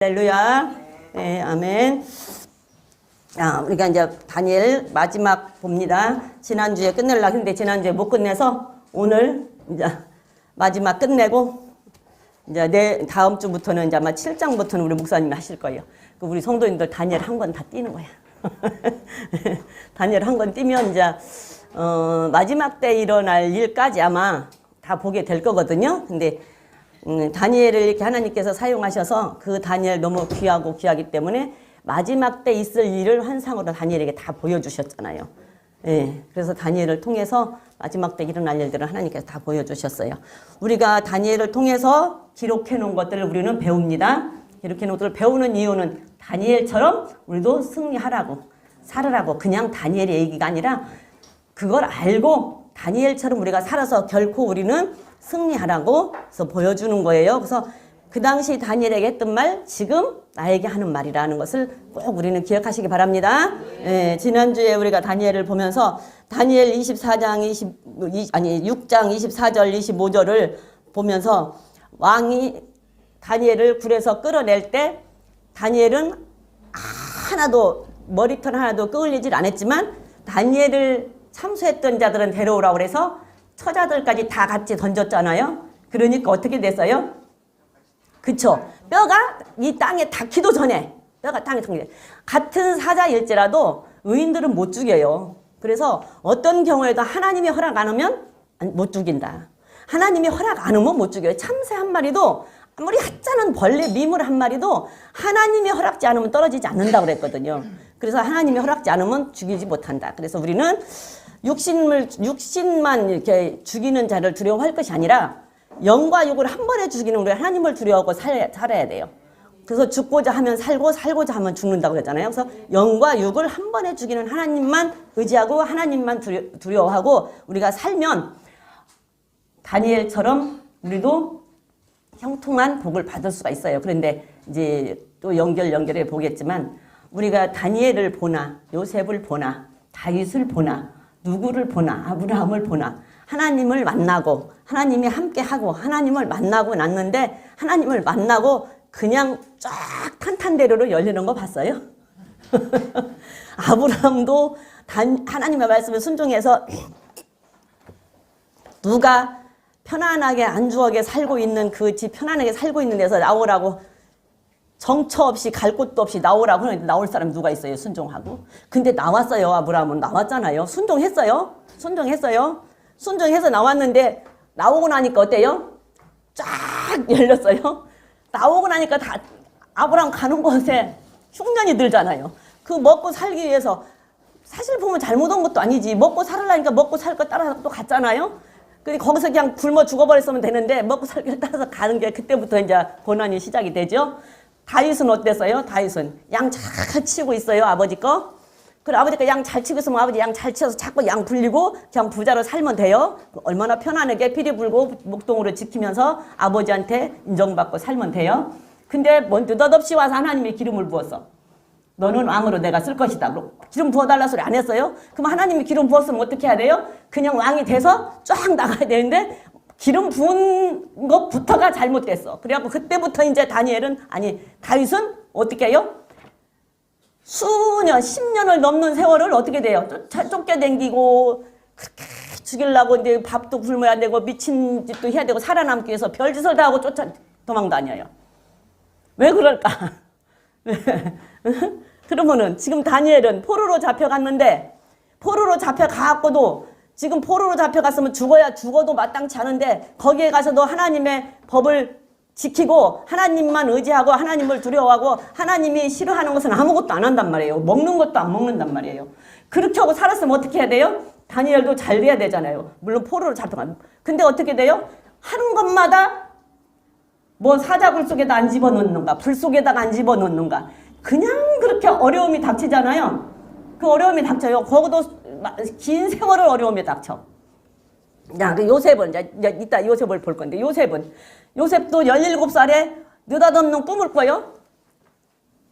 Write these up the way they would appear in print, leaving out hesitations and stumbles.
할렐루야. 네, 아멘. 우리가 이제 다니엘 마지막 봅니다. 지난주에 끝내려고 했는데 지난주에 못 끝내서 오늘 이제 마지막 끝내고 이제 다음 주부터는 이제 아마 7장부터는 우리 목사님이 하실 거예요. 우리 성도님들 다니엘 한 권 다 띄는 거야. 다니엘 한 권 띄면 이제 마지막 때 일어날 일까지 아마 다 보게 될 거거든요. 근데 다니엘을 이렇게 하나님께서 사용하셔서 그 다니엘 너무 귀하고 귀하기 때문에 마지막 때 있을 일을 환상으로 다니엘에게 다 보여주셨잖아요. 예, 그래서 다니엘을 통해서 마지막 때 일어날 일들을 하나님께서 다 보여주셨어요. 우리가 다니엘을 통해서 기록해 놓은 것들을 우리는 배웁니다. 기록해 놓은 것들을 배우는 이유는 다니엘처럼 우리도 승리하라고 살으라고 그냥 다니엘의 얘기가 아니라 그걸 알고 다니엘처럼 우리가 살아서 결코 우리는 승리하라고 그래서 보여주는 거예요. 그래서 그 당시 다니엘에게 했던 말 지금 나에게 하는 말이라는 것을 꼭 우리는 기억하시기 바랍니다. 네, 지난주에 우리가 다니엘을 보면서 다니엘 6장 24절 25절을 보면서 왕이 다니엘을 굴에서 끌어낼 때 다니엘은 하나도 머리털 하나도 끌리질 않았지만 다니엘을 참수했던 자들은 데려오라고 그래서 처자들까지 다 같이 던졌잖아요. 그러니까 어떻게 됐어요? 그쵸? 뼈가 이 땅에 닿기도 전에 뼈가 땅에 닿기 전에 같은 사자일지라도 의인들은 못 죽여요. 그래서 어떤 경우에도 하나님이 허락 안 하면 못 죽인다. 하나님이 허락 안 하면 못 죽여요. 참새 한 마리도 아무리 하찮은 벌레 미물 한 마리도 하나님이 허락지 않으면 떨어지지 않는다고 그랬거든요. 그래서 하나님이 허락지 않으면 죽이지 못한다. 그래서 우리는 육신만 이렇게 죽이는 자를 두려워할 것이 아니라 영과 육을 한 번에 죽이는 우리 하나님을 두려워하고 살아야 돼요. 그래서 죽고자 하면 살고 살고자 하면 죽는다고 그랬잖아요. 그래서 영과 육을 한 번에 죽이는 하나님만 의지하고 하나님만 두려워하고 우리가 살면 다니엘처럼 우리도 형통한 복을 받을 수가 있어요. 그런데 이제 또 연결해 보겠지만 우리가 다니엘을 보나 요셉을 보나 다윗을 보나 누구를 보나 아브라함을 보나 하나님을 만나고 하나님이 함께하고 하나님을 만나고 났는데 하나님을 만나고 그냥 쫙 탄탄대로로 열리는 거 봤어요? 아브라함도 하나님의 말씀에 순종해서 누가 편안하게 안주하게 살고 있는 그 집 편안하게 살고 있는 데서 나오라고 정처 없이 갈 곳도 없이 나오라고 하는데 나올 사람이 누가 있어요? 순종하고. 근데 나왔어요. 아브라함은 나왔잖아요. 순종했어요. 순종해서 나왔는데 나오고 나니까 어때요? 쫙 열렸어요. 나오고 나니까 다 아브라함 가는 곳에 흉년이 들잖아요. 그 먹고 살기 위해서 사실 보면 잘못 온 것도 아니지. 먹고 살으려니까 먹고 살 거 따라서 또 갔잖아요. 근데 거기서 그냥 굶어 죽어버렸으면 되는데 먹고 살기를 따라서 가는 게 그때부터 이제 고난이 시작이 되죠. 다윗은 어땠어요? 다윗은 양 잘 치고 있어요. 아버지 거. 그래 아버지가 양 잘 치고 있으면 아버지 양 잘 치어서 자꾸 양 불리고 그냥 부자로 살면 돼요. 얼마나 편안하게 피리 불고 목동으로 지키면서 아버지한테 인정받고 살면 돼요. 근데 뭔 느닷없이 와서 하나님이 기름을 부었어. 너는 왕으로 내가 쓸 것이다. 기름 부어달라 소리 안 했어요? 그럼 하나님이 기름 부었으면 어떻게 해야 돼요? 그냥 왕이 돼서 쫙 나가야 되는데 기름 부은 것부터가 잘못됐어. 그래갖고 그때부터 이제 다윗은 어떻게 해요? 수년, 10년을 넘는 세월을 어떻게 돼요? 쫓겨댕기고 그렇게 죽이려고 이제 밥도 굶어야 되고 미친 짓도 해야 되고 살아남기 위해서 별짓을 다 하고 도망다녀요. 왜 그럴까? 그러면은 지금 다니엘은 포로로 잡혀갔는데 포로로 잡혀가갖고도 지금 포로로 잡혀갔으면 죽어도 마땅치 않은데 거기에 가서도 하나님의 법을 지키고 하나님만 의지하고 하나님을 두려워하고 하나님이 싫어하는 것은 아무것도 안 한단 말이에요. 먹는 것도 안 먹는단 말이에요. 그렇게 하고 살았으면 어떻게 해야 돼요? 다니엘도 잘 돼야 되잖아요. 물론 포로로 잡혀간. 근데 어떻게 돼요? 하는 것마다 뭐 사자굴 속에다 안 집어넣는가 불 속에다가 안 집어넣는가 그냥 그렇게 어려움이 닥치잖아요. 그 어려움이 닥쳐요. 거기도 긴 세월을 어려움이 닥쳐. 야, 그 요셉은 이제 이따 요셉을 볼 건데 요셉도 17살에 느닷없는 꿈을 꿔요.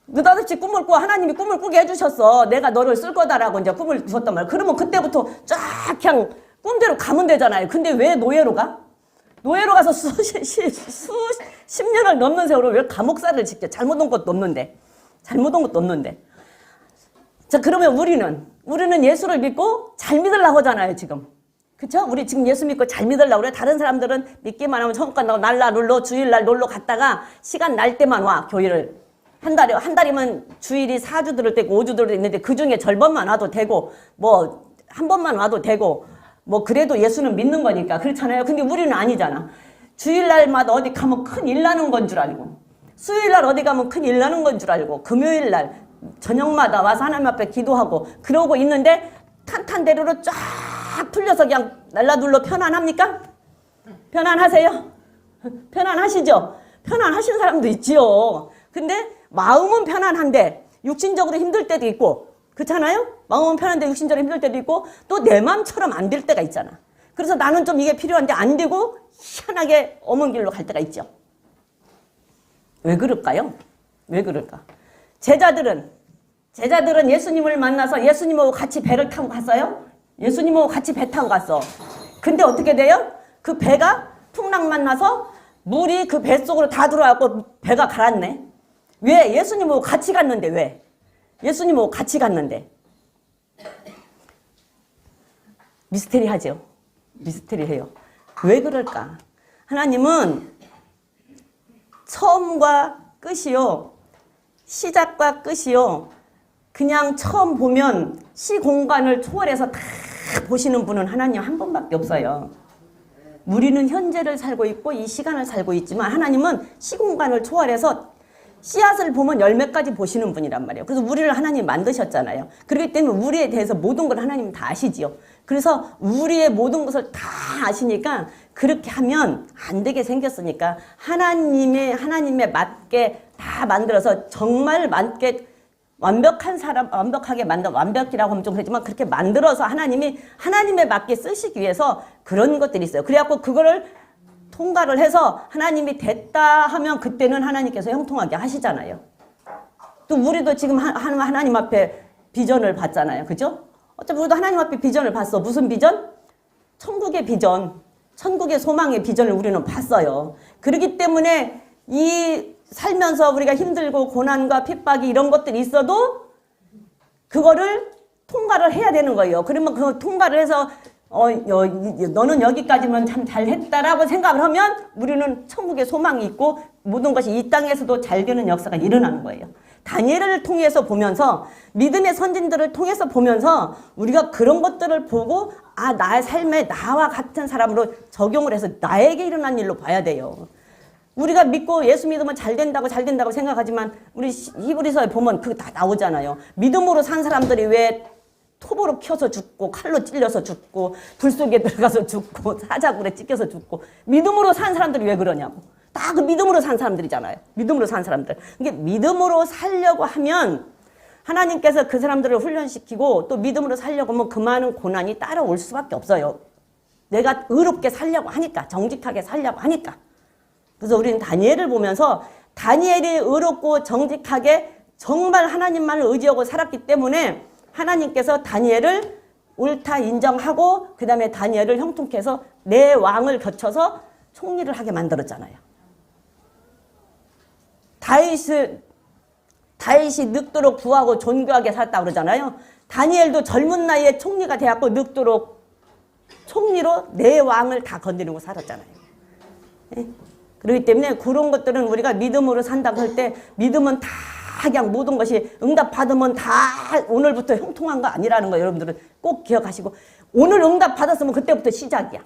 느닷없이 꿈을 꿔 하나님이 꿈을 꾸게 해주셨어. 내가 너를 쓸 거다라고 이제 꿈을 주셨단 말이야. 그러면 그때부터 쫙 그냥 꿈대로 가면 되잖아요. 근데 왜 노예로 가? 노예로 가서 수십 년을 넘는 세월을 왜 감옥살을 지켜? 잘못한 것도 없는데. 잘못한 것도 없는데. 자, 그러면 우리는 예수를 믿고 잘 믿으려고 하잖아요, 지금. 그쵸? 우리 지금 예수 믿고 잘 믿으려고 그래. 다른 사람들은 믿기만 하면 처음 간다고 날라 놀러, 주일날 놀러 갔다가 시간 날 때만 와, 교회를. 한 달이면 주일이 4주 들을 때고 5주 들을 때 있는데 그 중에 절반만 와도 되고, 뭐, 한 번만 와도 되고, 뭐, 그래도 예수는 믿는 거니까. 그렇잖아요. 근데 우리는 아니잖아. 주일날마다 어디 가면 큰일 나는 건 줄 알고, 수요일날 어디 가면 큰일 나는 건 줄 알고, 금요일날 저녁마다 와서 하나님 앞에 기도하고, 그러고 있는데 탄탄대로로 쫙 풀려서 그냥 날라둘러 편안합니까? 편안하세요? 편안하시죠? 편안하신 사람도 있지요. 근데 마음은 편안한데 육신적으로 힘들 때도 있고, 그렇잖아요? 마음은 편한데 육신적으로 힘들 때도 있고, 또 내 마음처럼 안 될 때가 있잖아. 그래서 나는 좀 이게 필요한데 안 되고 희한하게 엄은 길로 갈 때가 있죠. 왜 그럴까요? 왜 그럴까? 제자들은 예수님을 만나서 예수님하고 같이 배를 타고 갔어요? 예수님하고 같이 배 타고 갔어. 근데 어떻게 돼요? 그 배가 풍랑 만나서 물이 그 뱃속으로 다 들어와서 배가 가랐네. 왜? 예수님하고 같이 갔는데 왜? 예수님하고 같이 갔는데. 미스테리하죠? 미스테리해요. 왜 그럴까? 하나님은 처음과 끝이요, 시작과 끝이요, 그냥 처음 보면 시공간을 초월해서 다 보시는 분은 하나님 한 분밖에 없어요. 우리는 현재를 살고 있고 이 시간을 살고 있지만 하나님은 시공간을 초월해서 씨앗을 보면 열매까지 보시는 분이란 말이에요. 그래서 우리를 하나님 만드셨잖아요. 그렇기 때문에 우리에 대해서 모든 걸 하나님 다 아시지요. 그래서 우리의 모든 것을 다 아시니까 그렇게 하면 안 되게 생겼으니까 하나님에 맞게 다 만들어서 정말 맞게 완벽한 사람, 완벽이라고 하면 좀 그렇지만 그렇게 만들어서 하나님에 맞게 쓰시기 위해서 그런 것들이 있어요. 그래갖고 그거를 통과를 해서 하나님이 됐다 하면 그때는 하나님께서 형통하게 하시잖아요. 또 우리도 지금 하나님 앞에 비전을 봤잖아요. 그죠? 어차피 우리도 하나님 앞에 비전을 봤어. 무슨 비전? 천국의 비전. 천국의 소망의 비전을 우리는 봤어요. 그렇기 때문에 이 살면서 우리가 힘들고 고난과 핍박이 이런 것들이 있어도 그거를 통과를 해야 되는 거예요. 그러면 그 통과를 해서 너는 여기까지면 참 잘했다라고 생각을 하면 우리는 천국의 소망이 있고 모든 것이 이 땅에서도 잘 되는 역사가 일어나는 거예요. 다니엘을 통해서 보면서 믿음의 선진들을 통해서 보면서 우리가 그런 것들을 보고 나의 삶에 나와 같은 사람으로 적용을 해서 나에게 일어난 일로 봐야 돼요. 우리가 믿고 예수 믿으면 잘 된다고 생각하지만 우리 히브리서에 보면 그거 다 나오잖아요. 믿음으로 산 사람들이 왜 톱으로 켜서 죽고 칼로 찔려서 죽고 불 속에 들어가서 죽고 사자굴에 찢겨서 죽고 믿음으로 산 사람들이 왜 그러냐고. 다 그 믿음으로 산 사람들이잖아요. 믿음으로 산 사람들. 이게 믿음으로 살려고 하면 하나님께서 그 사람들을 훈련시키고 또 믿음으로 살려고 하면 그 많은 고난이 따라올 수밖에 없어요. 내가 의롭게 살려고 하니까, 정직하게 살려고 하니까. 그래서 우리는 다니엘을 보면서 다니엘이 의롭고 정직하게 정말 하나님만을 의지하고 살았기 때문에 하나님께서 다니엘을 옳다 인정하고 그 다음에 다니엘을 형통케 해서 내 왕을 거쳐서 총리를 하게 만들었잖아요. 다윗이 늙도록 부하고 존귀하게 살았다고 그러잖아요. 다니엘도 젊은 나이에 총리가 되었고 늙도록 총리로 내 왕을 다 건드리고 살았잖아요. 네? 그렇기 때문에 그런 것들은 우리가 믿음으로 산다고 할 때 믿음은 다 그냥 모든 것이 응답받으면 다 오늘부터 형통한 거 아니라는 거 여러분들은 꼭 기억하시고 오늘 응답받았으면 그때부터 시작이야.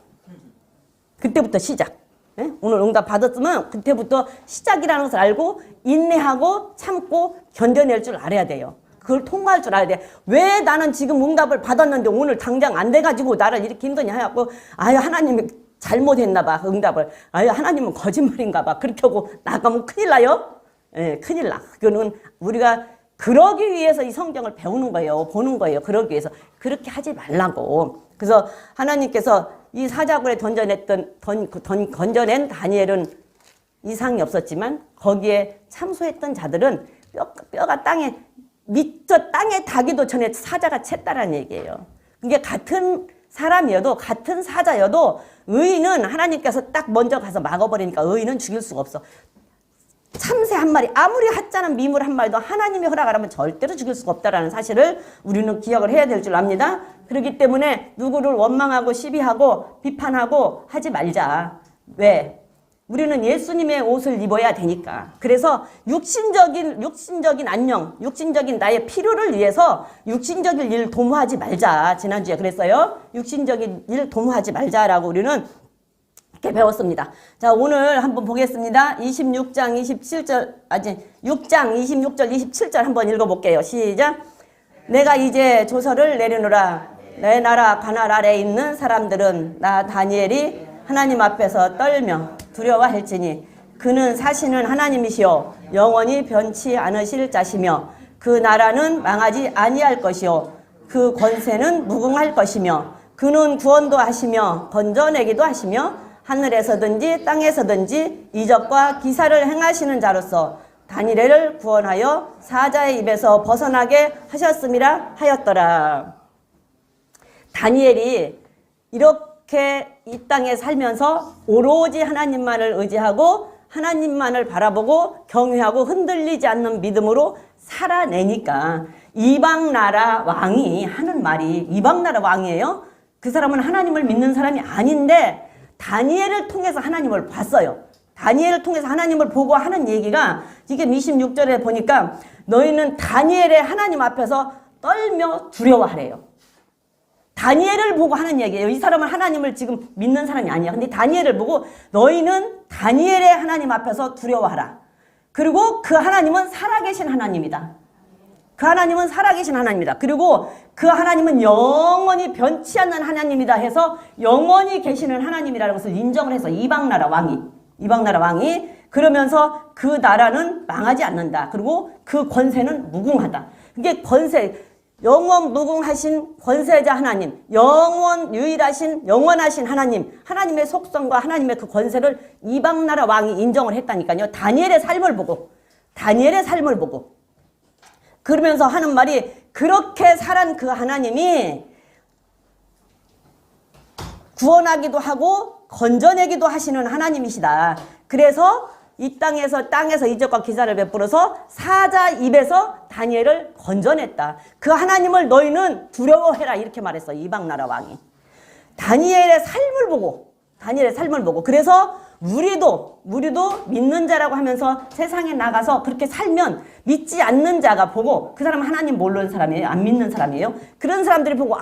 그때부터 시작. 네? 오늘 응답받았으면 그때부터 시작이라는 것을 알고 인내하고 참고 견뎌낼 줄 알아야 돼요. 그걸 통과할 줄 알아야 돼. 왜 나는 지금 응답을 받았는데 오늘 당장 안 돼가지고 나를 이렇게 힘드냐 해갖고 하나님이 잘못했나 봐. 응답을. 하나님은 거짓말인가 봐. 그렇게 하고 나가면 큰일 나요. 예, 큰일 나. 그거는 우리가 그러기 위해서 이 성경을 배우는 거예요. 보는 거예요. 그러기 위해서. 그렇게 하지 말라고. 그래서 하나님께서 이 사자굴에 건져낸 다니엘은 이상이 없었지만 거기에 참소했던 자들은 뼈가 땅에 미처 땅에 닿기도 전에 사자가 챘다라는 얘기예요. 이게 같은 사람이어도 같은 사자여도 의인은 하나님께서 딱 먼저 가서 막아버리니까 의인은 죽일 수가 없어. 참새 한 마리, 아무리 하찮은 미물 한 마리도 하나님이 허락하라면 절대로 죽일 수가 없다라는 사실을 우리는 기억을 해야 될 줄 압니다. 그렇기 때문에 누구를 원망하고 시비하고 비판하고 하지 말자. 왜? 우리는 예수님의 옷을 입어야 되니까. 그래서 육신적인 안녕, 육신적인 나의 필요를 위해서 육신적인 일 도모하지 말자. 지난주에 그랬어요. 육신적인 일 도모하지 말자라고 우리는 이렇게 배웠습니다. 자, 오늘 한번 보겠습니다. 26장 27절, 6장 26절 27절 한번 읽어볼게요. 시작. 내가 이제 조서를 내리노라. 내 나라 관할 아래에 있는 사람들은 나 다니엘이 하나님 앞에서 떨며 두려워할지니 그는 사시는 하나님이시요 영원히 변치 않으실 자시며 그 나라는 망하지 아니할 것이요 그 권세는 무궁할 것이며 그는 구원도 하시며 건져내기도 하시며 하늘에서든지 땅에서든지 이적과 기사를 행하시는 자로서 다니엘을 구원하여 사자의 입에서 벗어나게 하셨음이라 하였더라. 다니엘이 이렇게 이 땅에 살면서 오로지 하나님만을 의지하고 하나님만을 바라보고 경외하고 흔들리지 않는 믿음으로 살아내니까 이방 나라 왕이 하는 말이, 이방 나라 왕이에요. 그 사람은 하나님을 믿는 사람이 아닌데 다니엘을 통해서 하나님을 봤어요. 다니엘을 통해서 하나님을 보고 하는 얘기가 이게 26절에 보니까 너희는 다니엘의 하나님 앞에서 떨며 두려워하래요. 다니엘을 보고 하는 얘기예요. 이 사람은 하나님을 지금 믿는 사람이 아니야. 근데 다니엘을 보고 너희는 다니엘의 하나님 앞에서 두려워하라. 그리고 그 하나님은 살아계신 하나님이다. 그 하나님은 살아계신 하나님이다. 그리고 그 하나님은 영원히 변치 않는 하나님이다 해서 영원히 계시는 하나님이라는 것을 인정을 해서 이방나라 왕이 그러면서 그 나라는 망하지 않는다. 그리고 그 권세는 무궁하다. 그게 권세, 영원 무궁하신 권세자 하나님, 유일하신 영원하신 하나님, 하나님의 속성과 하나님의 그 권세를 이방나라 왕이 인정을 했다니까요. 다니엘의 삶을 보고 그러면서 하는 말이 그렇게 살한 그 하나님이 구원하기도 하고 건져내기도 하시는 하나님이시다. 그래서 이 땅에서 이적과 기사를 베풀어서 사자 입에서 다니엘을 건져냈다. 그 하나님을 너희는 두려워해라 이렇게 말했어. 이방나라 왕이. 다니엘의 삶을 보고 그래서 우리도 믿는 자라고 하면서 세상에 나가서 그렇게 살면 믿지 않는 자가 보고 그 사람은 하나님 모르는 사람이에요? 안 믿는 사람이에요? 그런 사람들이 보고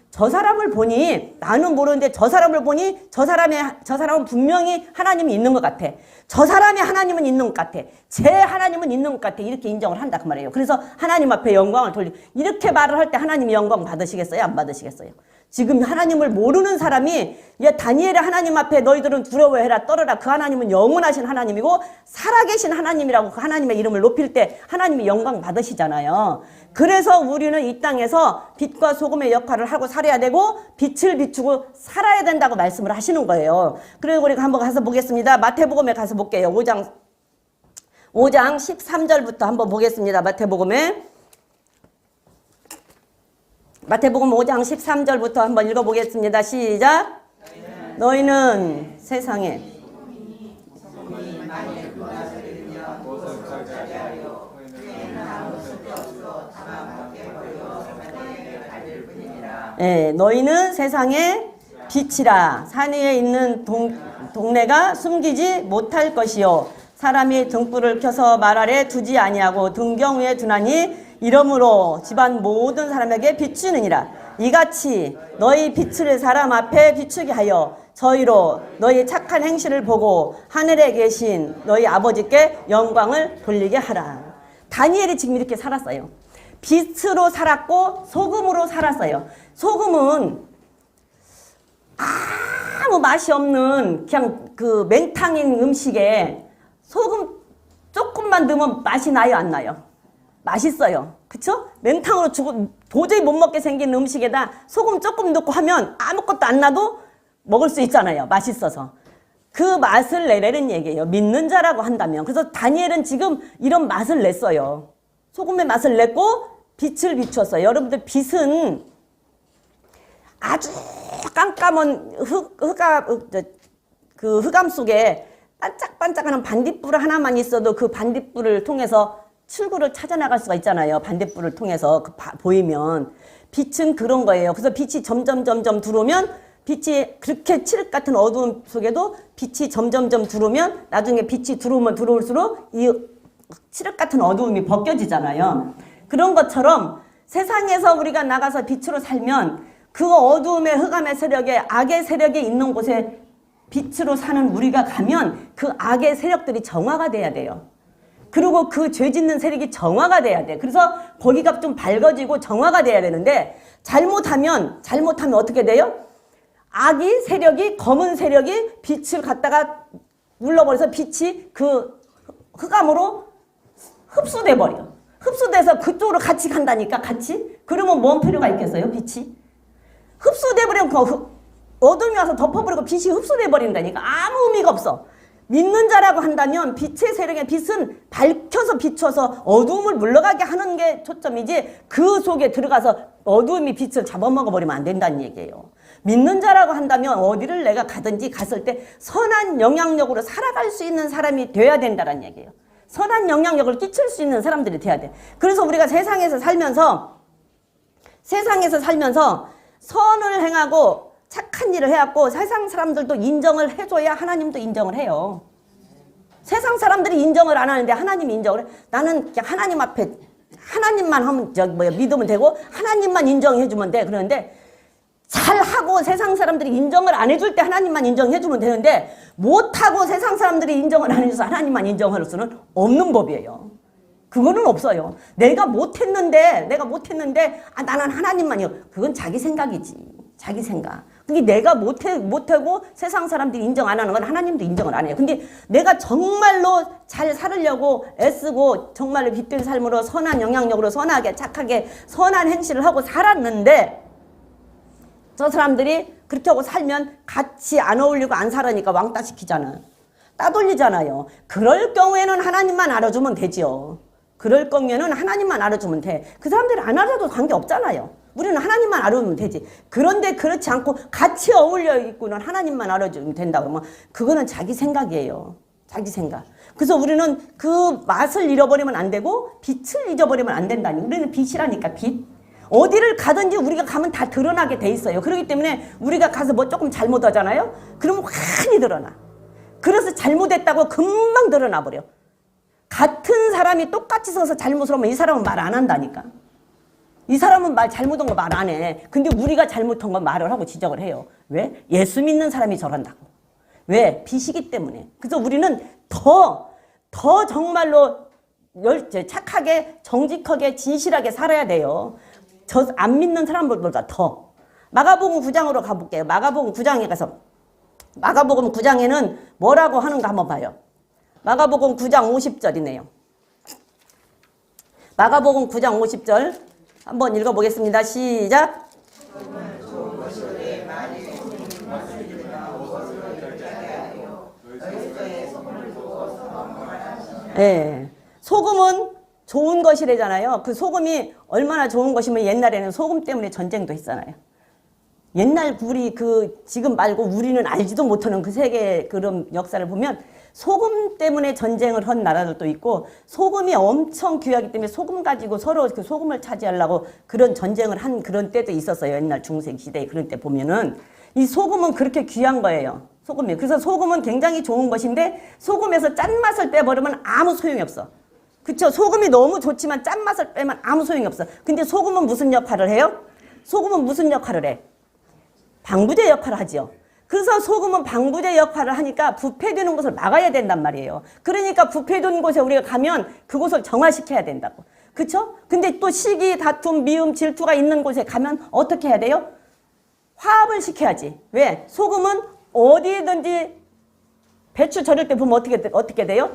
저 사람을 보니 나는 모르는데 저 사람을 보니 저 사람은 분명히 하나님이 있는 것 같아. 저 사람의 하나님은 있는 것 같아. 제 하나님은 있는 것 같아. 이렇게 인정을 한다 그 말이에요. 그래서 하나님 앞에 영광을 이렇게 말을 할 때 하나님이 영광 받으시겠어요? 안 받으시겠어요? 지금 하나님을 모르는 사람이 다니엘의 하나님 앞에 너희들은 두려워해라 떨어라. 그 하나님은 영원하신 하나님이고 살아계신 하나님이라고 그 하나님의 이름을 높일 때 하나님이 영광 받으시잖아요. 그래서 우리는 이 땅에서 빛과 소금의 역할을 하고 살아야 되고 빛을 비추고 살아야 된다고 말씀을 하시는 거예요. 그리고 우리가 한번 가서 보겠습니다. 마태복음에 가서 볼게요. 5장 13절부터 한번 보겠습니다. 마태복음 5장 13절부터 한번 읽어보겠습니다. 시작. 너희는 세상에 너희는 세상의 빛이라. 산 위에 있는 동네가 숨기지 못할 것이요 사람이 등불을 켜서 말 아래 두지 아니하고 등경 위에 두나니 이러므로 집안 모든 사람에게 비추느니라. 이같이 너희 빛을 사람 앞에 비추게 하여 저희로 너희 착한 행실을 보고 하늘에 계신 너희 아버지께 영광을 돌리게 하라. 다니엘이 지금 이렇게 살았어요. 빛으로 살았고 소금으로 살았어요. 소금은 아무 맛이 없는 그냥 그 맹탕인 음식에 소금 조금만 넣으면 맛이 나요, 안 나요? 맛있어요. 그쵸? 맹탕으로 도저히 못 먹게 생긴 음식에다 소금 조금 넣고 하면 아무것도 안 나도 먹을 수 있잖아요. 맛있어서. 그 맛을 내라는 얘기예요. 믿는 자라고 한다면. 그래서 다니엘은 지금 이런 맛을 냈어요. 소금의 맛을 냈고 빛을 비추었어요. 여러분들 빛은 아주 깜깜한 그 흑암 속에 반짝반짝하는 반딧불 하나만 있어도 그 반딧불을 통해서 출구를 찾아나갈 수가 있잖아요. 반딧불을 통해서 보이면. 빛은 그런 거예요. 그래서 빛이 점점 들어오면 빛이 그렇게 칠흑 같은 어두움 속에도 빛이 점점 들어오면 나중에 빛이 들어오면 들어올수록 이 칠흑 같은 어두움이 벗겨지잖아요. 그런 것처럼 세상에서 우리가 나가서 빛으로 살면 그 어두움의 흑암의 세력에 악의 세력이 있는 곳에 빛으로 사는 우리가 가면 그 악의 세력들이 정화가 돼야 돼요. 그리고 그 죄 짓는 세력이 정화가 돼야 돼. 그래서 거기가 좀 밝아지고 정화가 돼야 되는데 잘못하면 어떻게 돼요? 악이 세력이 검은 세력이 빛을 갖다가 눌러버려서 빛이 그 흑암으로 흡수돼 버려. 흡수돼서 그쪽으로 같이 간다니까 같이. 그러면 뭔 필요가 있겠어요? 빛이 흡수돼 버리면 어둠이 와서 덮어버리고 빛이 흡수돼 버린다니까 아무 의미가 없어. 믿는 자라고 한다면 빛의 세력에 빛은 밝혀서 비춰서 어두움을 물러가게 하는 게 초점이지 그 속에 들어가서 어두움이 빛을 잡아먹어 버리면 안 된다는 얘기예요. 믿는 자라고 한다면 어디를 내가 가든지 갔을 때 선한 영향력으로 살아갈 수 있는 사람이 돼야 된다는 얘기예요. 선한 영향력을 끼칠 수 있는 사람들이 돼야 돼. 그래서 우리가 세상에서 살면서 선을 행하고 착한 일을 해갖고 세상 사람들도 인정을 해줘야 하나님도 인정을 해요. 세상 사람들이 인정을 안 하는데 하나님이 인정을 해. 나는 그냥 하나님 앞에 하나님만 하면 믿으면 되고 하나님만 인정해주면 돼. 그런데 잘하고 세상 사람들이 인정을 안 해줄 때 하나님만 인정해주면 되는데 못하고 세상 사람들이 인정을 안 해줘서 하나님만 인정할 수는 없는 법이에요. 그거는 없어요. 내가 못했는데 나는 하나님만이요. 그건 자기 생각이지. 자기 생각. 근데 내가 못하고 세상 사람들이 인정 안 하는 건 하나님도 인정을 안 해요. 근데 내가 정말로 잘 살으려고 애쓰고 정말로 빛된 삶으로 선한 영향력으로 선하게 착하게 선한 행실을 하고 살았는데 저 사람들이 그렇게 하고 살면 같이 안 어울리고 안 살으니까 왕따 시키잖아. 따돌리잖아요. 그럴 경우에는 하나님만 알아주면 되지요. 그럴 경우에는 하나님만 알아주면 돼. 그 사람들이 안 알아줘도 관계없잖아요. 우리는 하나님만 알아주면 되지. 그런데 그렇지 않고 같이 어울려 있고는 하나님만 알아주면 된다 그러면 그거는 자기 생각이에요. 자기 생각. 그래서 우리는 그 맛을 잃어버리면 안 되고 빛을 잊어버리면 안 된다니. 우리는 빛이라니까 빛. 어디를 가든지 우리가 가면 다 드러나게 돼 있어요. 그렇기 때문에 우리가 가서 뭐 조금 잘못하잖아요. 그러면 많이 드러나. 그래서 잘못했다고 금방 드러나 버려. 같은 사람이 똑같이 서서 잘못을 하면 이 사람은 말 안 한다니까. 이 사람은 잘못한 거 말 안 해. 근데 우리가 잘못한 건 말을 하고 지적을 해요. 왜? 예수 믿는 사람이 저런다고. 왜? 빛이기 때문에. 그래서 우리는 더 정말로 착하게 정직하게 진실하게 살아야 돼요. 저 안 믿는 사람들보다 더. 마가복음 9장으로 가볼게요. 마가복음 9장에 가서 마가복음 9장에는 뭐라고 하는가 한번 봐요. 마가복음 9장 50절이네요. 마가복음 9장 50절 한번 읽어보겠습니다. 시작. 네. 소금은 좋은 것이래잖아요. 그 소금이 얼마나 좋은 것이면 옛날에는 소금 때문에 전쟁도 했잖아요. 옛날 우리 지금 말고 우리는 알지도 못하는 그 세계 그런 역사를 보면 소금 때문에 전쟁을 한 나라들도 있고 소금이 엄청 귀하기 때문에 소금 가지고 서로 그 소금을 차지하려고 그런 전쟁을 한 그런 때도 있었어요. 옛날 중세 시대에 그런 때 보면은 이 소금은 그렇게 귀한 거예요. 소금이. 그래서 소금은 굉장히 좋은 것인데 소금에서 짠맛을 빼버리면 아무 소용이 없어. 그쵸? 소금이 너무 좋지만 짠맛을 빼면 아무 소용이 없어. 근데 소금은 무슨 역할을 해요? 소금은 무슨 역할을 해? 방부제 역할을 하죠. 그래서 소금은 방부제 역할을 하니까 부패되는 것을 막아야 된단 말이에요. 그러니까 부패된 곳에 우리가 가면 그곳을 정화시켜야 된다고. 그쵸? 근데 또 시기, 다툼, 미움, 질투가 있는 곳에 가면 어떻게 해야 돼요? 화합을 시켜야지. 왜? 소금은 어디든지 배추 절일 때 보면 어떻게 돼요?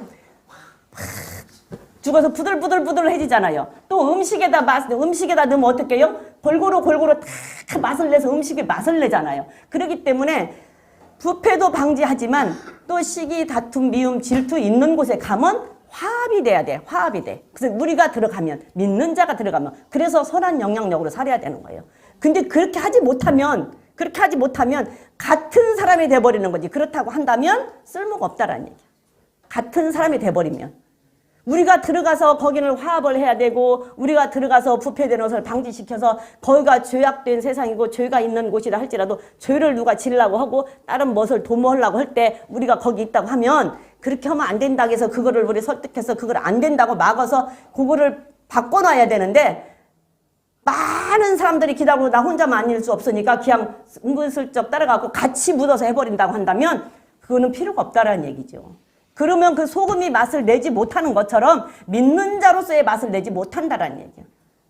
죽어서 부들부들해지잖아요. 또 음식에다 넣으면 어떻게 해요? 골고루 다 맛을 내서 음식에 맛을 내잖아요. 그렇기 때문에 부패도 방지하지만 또 시기, 다툼, 미움, 질투 있는 곳에 가면 화합이 돼야 돼. 화합이 돼. 그래서 우리가 들어가면, 믿는 자가 들어가면 그래서 선한 영향력으로 살아야 되는 거예요. 근데 그렇게 하지 못하면 그렇게 하지 못하면 같은 사람이 돼버리는 거지. 그렇다고 한다면 쓸모가 없다라는 얘기야. 같은 사람이 돼버리면. 우리가 들어가서 거기를 화합을 해야 되고 우리가 들어가서 부패되는 것을 방지시켜서 거기가 죄악된 세상이고 죄가 있는 곳이라 할지라도 죄를 누가 지으려고 하고 다른 것을 도모하려고 할 때 우리가 거기 있다고 하면 그렇게 하면 안 된다고 해서 그거를 우리 설득해서 그걸 안 된다고 막아서 그거를 바꿔놔야 되는데 많은 사람들이 기다리고 나 혼자만 아닐 수 없으니까 그냥 은근슬쩍 따라가고 같이 묻어서 해버린다고 한다면 그거는 필요가 없다라는 얘기죠. 그러면 그 소금이 맛을 내지 못하는 것처럼 믿는 자로서의 맛을 내지 못한다라는 얘기예요.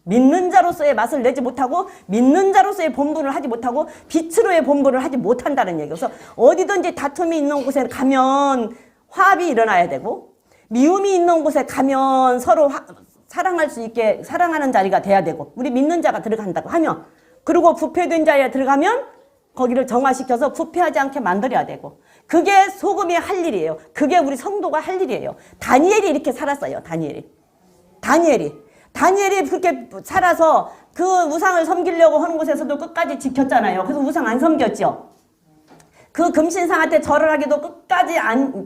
믿는 자로서의 맛을 내지 못하고 믿는 자로서의 본분을 하지 못하고 빛으로의 본분을 하지 못한다는 얘기예요. 그래서 어디든지 다툼이 있는 곳에 가면 화합이 일어나야 되고 미움이 있는 곳에 가면 서로 사랑할 수 있게 사랑하는 자리가 돼야 되고 우리 믿는 자가 들어간다고 하면 그리고 부패된 자리에 들어가면 거기를 정화시켜서 부패하지 않게 만들어야 되고 그게 소금이 할 일이에요. 그게 우리 성도가 할 일이에요. 다니엘이 이렇게 살았어요. 다니엘이 그렇게 살아서 그 우상을 섬기려고 하는 곳에서도 끝까지 지켰잖아요. 그래서 우상 안 섬겼죠. 그 금신상한테 절을 하기도 끝까지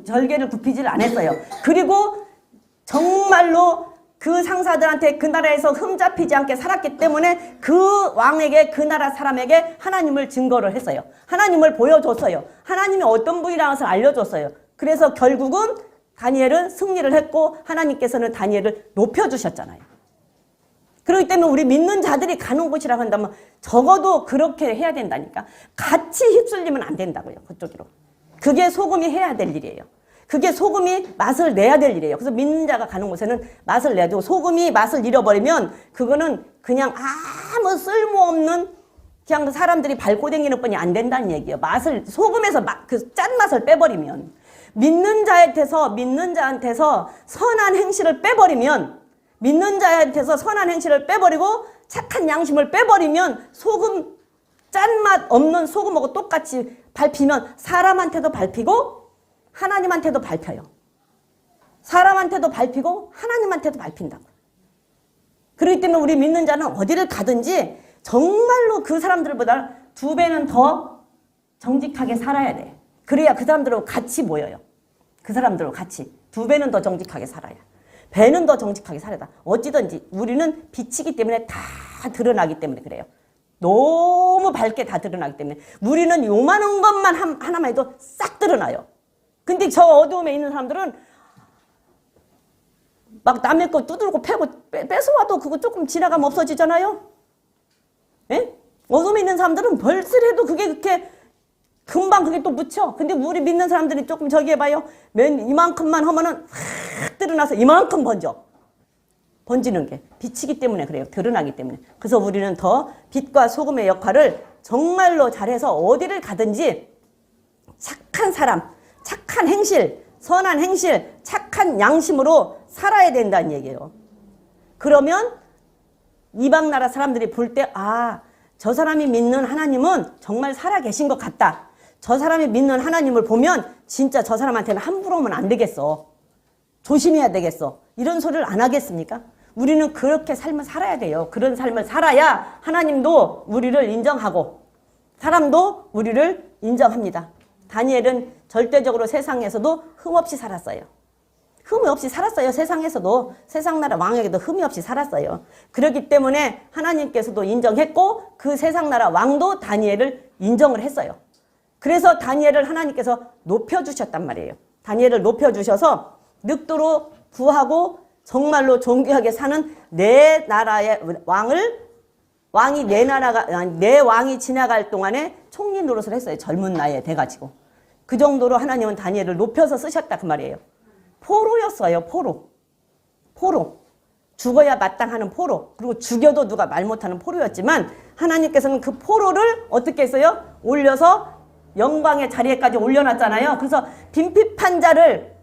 절개를 굽히질 않았어요. 그리고 정말로 그 상사들한테 그 나라에서 흠잡히지 않게 살았기 때문에 그 왕에게 그 나라 사람에게 하나님을 증거를 했어요. 하나님을 보여줬어요. 하나님이 어떤 분이라는 것을 알려줬어요. 그래서 결국은 다니엘은 승리를 했고 하나님께서는 다니엘을 높여주셨잖아요. 그렇기 때문에 우리 믿는 자들이 가는 곳이라고 한다면 적어도 그렇게 해야 된다니까. 같이 휩쓸리면 안 된다고요. 그쪽으로. 그게 소금이 해야 될 일이에요. 그게 소금이 맛을 내야 될 일이에요. 그래서 믿는 자가 가는 곳에는 맛을 내야 되고 소금이 맛을 잃어버리면 그거는 그냥 아무 쓸모없는 그냥 사람들이 밟고 다니는 뿐이 안 된다는 얘기예요. 소금에서 그 짠맛을 빼버리면 믿는 자한테서 선한 행실을 빼버리면 믿는 자한테서 선한 행실을 빼버리고 착한 양심을 빼버리면 소금 짠맛 없는 소금하고 똑같이 밟히면 사람한테도 밟히고 하나님한테도 밟혀요. 사람한테도 밟히고 하나님한테도 밟힌다고. 그렇기 때문에 우리 믿는 자는 어디를 가든지 정말로 그 사람들보다 2배는 더 정직하게 살아야 돼. 그래야 그 사람들하고 같이 모여요. 그 사람들하고 같이 2배는 더 정직하게 살아야. 배는 더 정직하게 살아야. 어찌든지 우리는 빛이기 때문에 다 드러나기 때문에 그래요. 너무 밝게 다 드러나기 때문에 우리는 요만한 것만 하나만 해도 싹 드러나요. 근데 저 어두움에 있는 사람들은 막 남의 거 두들고 패고 뺏어와도 그거 조금 지나가면 없어지잖아요. 예? 어둠에 있는 사람들은 벌쓸해도 그게 그렇게 금방 그게 또 묻혀. 근데 우리 믿는 사람들이 조금 저기 해봐요. 이만큼만 하면은 확 드러나서 이만큼 번지는 게 빛이기 때문에 그래요. 드러나기 때문에. 그래서 우리는 더 빛과 소금의 역할을 정말로 잘해서 어디를 가든지 착한 사람, 착한 행실, 선한 행실, 착한 양심으로 살아야 된다는 얘기예요. 그러면 이방 나라 사람들이 볼 때 저 사람이 믿는 하나님은 정말 살아계신 것 같다. 저 사람이 믿는 하나님을 보면 진짜 저 사람한테는 함부로 하면 안 되겠어. 조심해야 되겠어. 이런 소리를 안 하겠습니까? 우리는 그렇게 삶을 살아야 돼요. 그런 삶을 살아야 하나님도 우리를 인정하고 사람도 우리를 인정합니다. 다니엘은 절대적으로 세상에서도 흠없이 살았어요. 흠이 없이 살았어요. 세상에서도. 세상 나라 왕에게도 흠이 없이 살았어요. 그렇기 때문에 하나님께서도 인정했고 그 세상 나라 왕도 다니엘을 인정을 했어요. 그래서 다니엘을 하나님께서 높여주셨단 말이에요. 다니엘을 높여주셔서 늑도로 구하고 정말로 존귀하게 사는 내 나라의 내 왕이 지나갈 동안에 총리 노릇을 했어요. 젊은 나이에 돼가지고. 그 정도로 하나님은 다니엘을 높여서 쓰셨다 그 말이에요. 포로였어요. 포로. 죽어야 마땅하는 포로. 그리고 죽여도 누가 말 못하는 포로였지만 하나님께서는 그 포로를 어떻게 했어요? 올려서 영광의 자리에까지 올려놨잖아요. 그래서 빈핍한 자를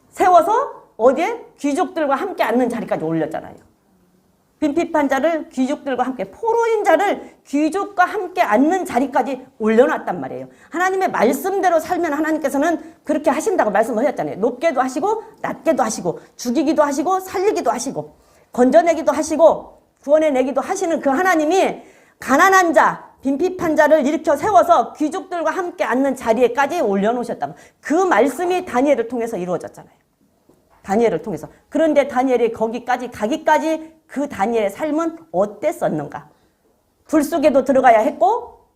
세워서 어디에? 귀족들과 함께 앉는 자리까지 올렸잖아요. 빈핍한 자를 귀족들과 함께, 포로인 자를 귀족과 함께 앉는 자리까지 올려놨단 말이에요. 하나님의 말씀대로 살면 하나님께서는 그렇게 하신다고 말씀하셨잖아요. 높게도 하시고 낮게도 하시고 죽이기도 하시고 살리기도 하시고 건져내기도 하시고 구원해내기도 하시는 그 하나님이 가난한 자, 빈핍한 자를 일으켜 세워서 귀족들과 함께 앉는 자리에까지 올려놓으셨다고. 그 말씀이 다니엘을 통해서 이루어졌잖아요. 다니엘을 통해서. 그런데 다니엘이 거기까지 가기까지 그 다니엘의 삶은 어땠었는가? 불 속에도 들어가야 했고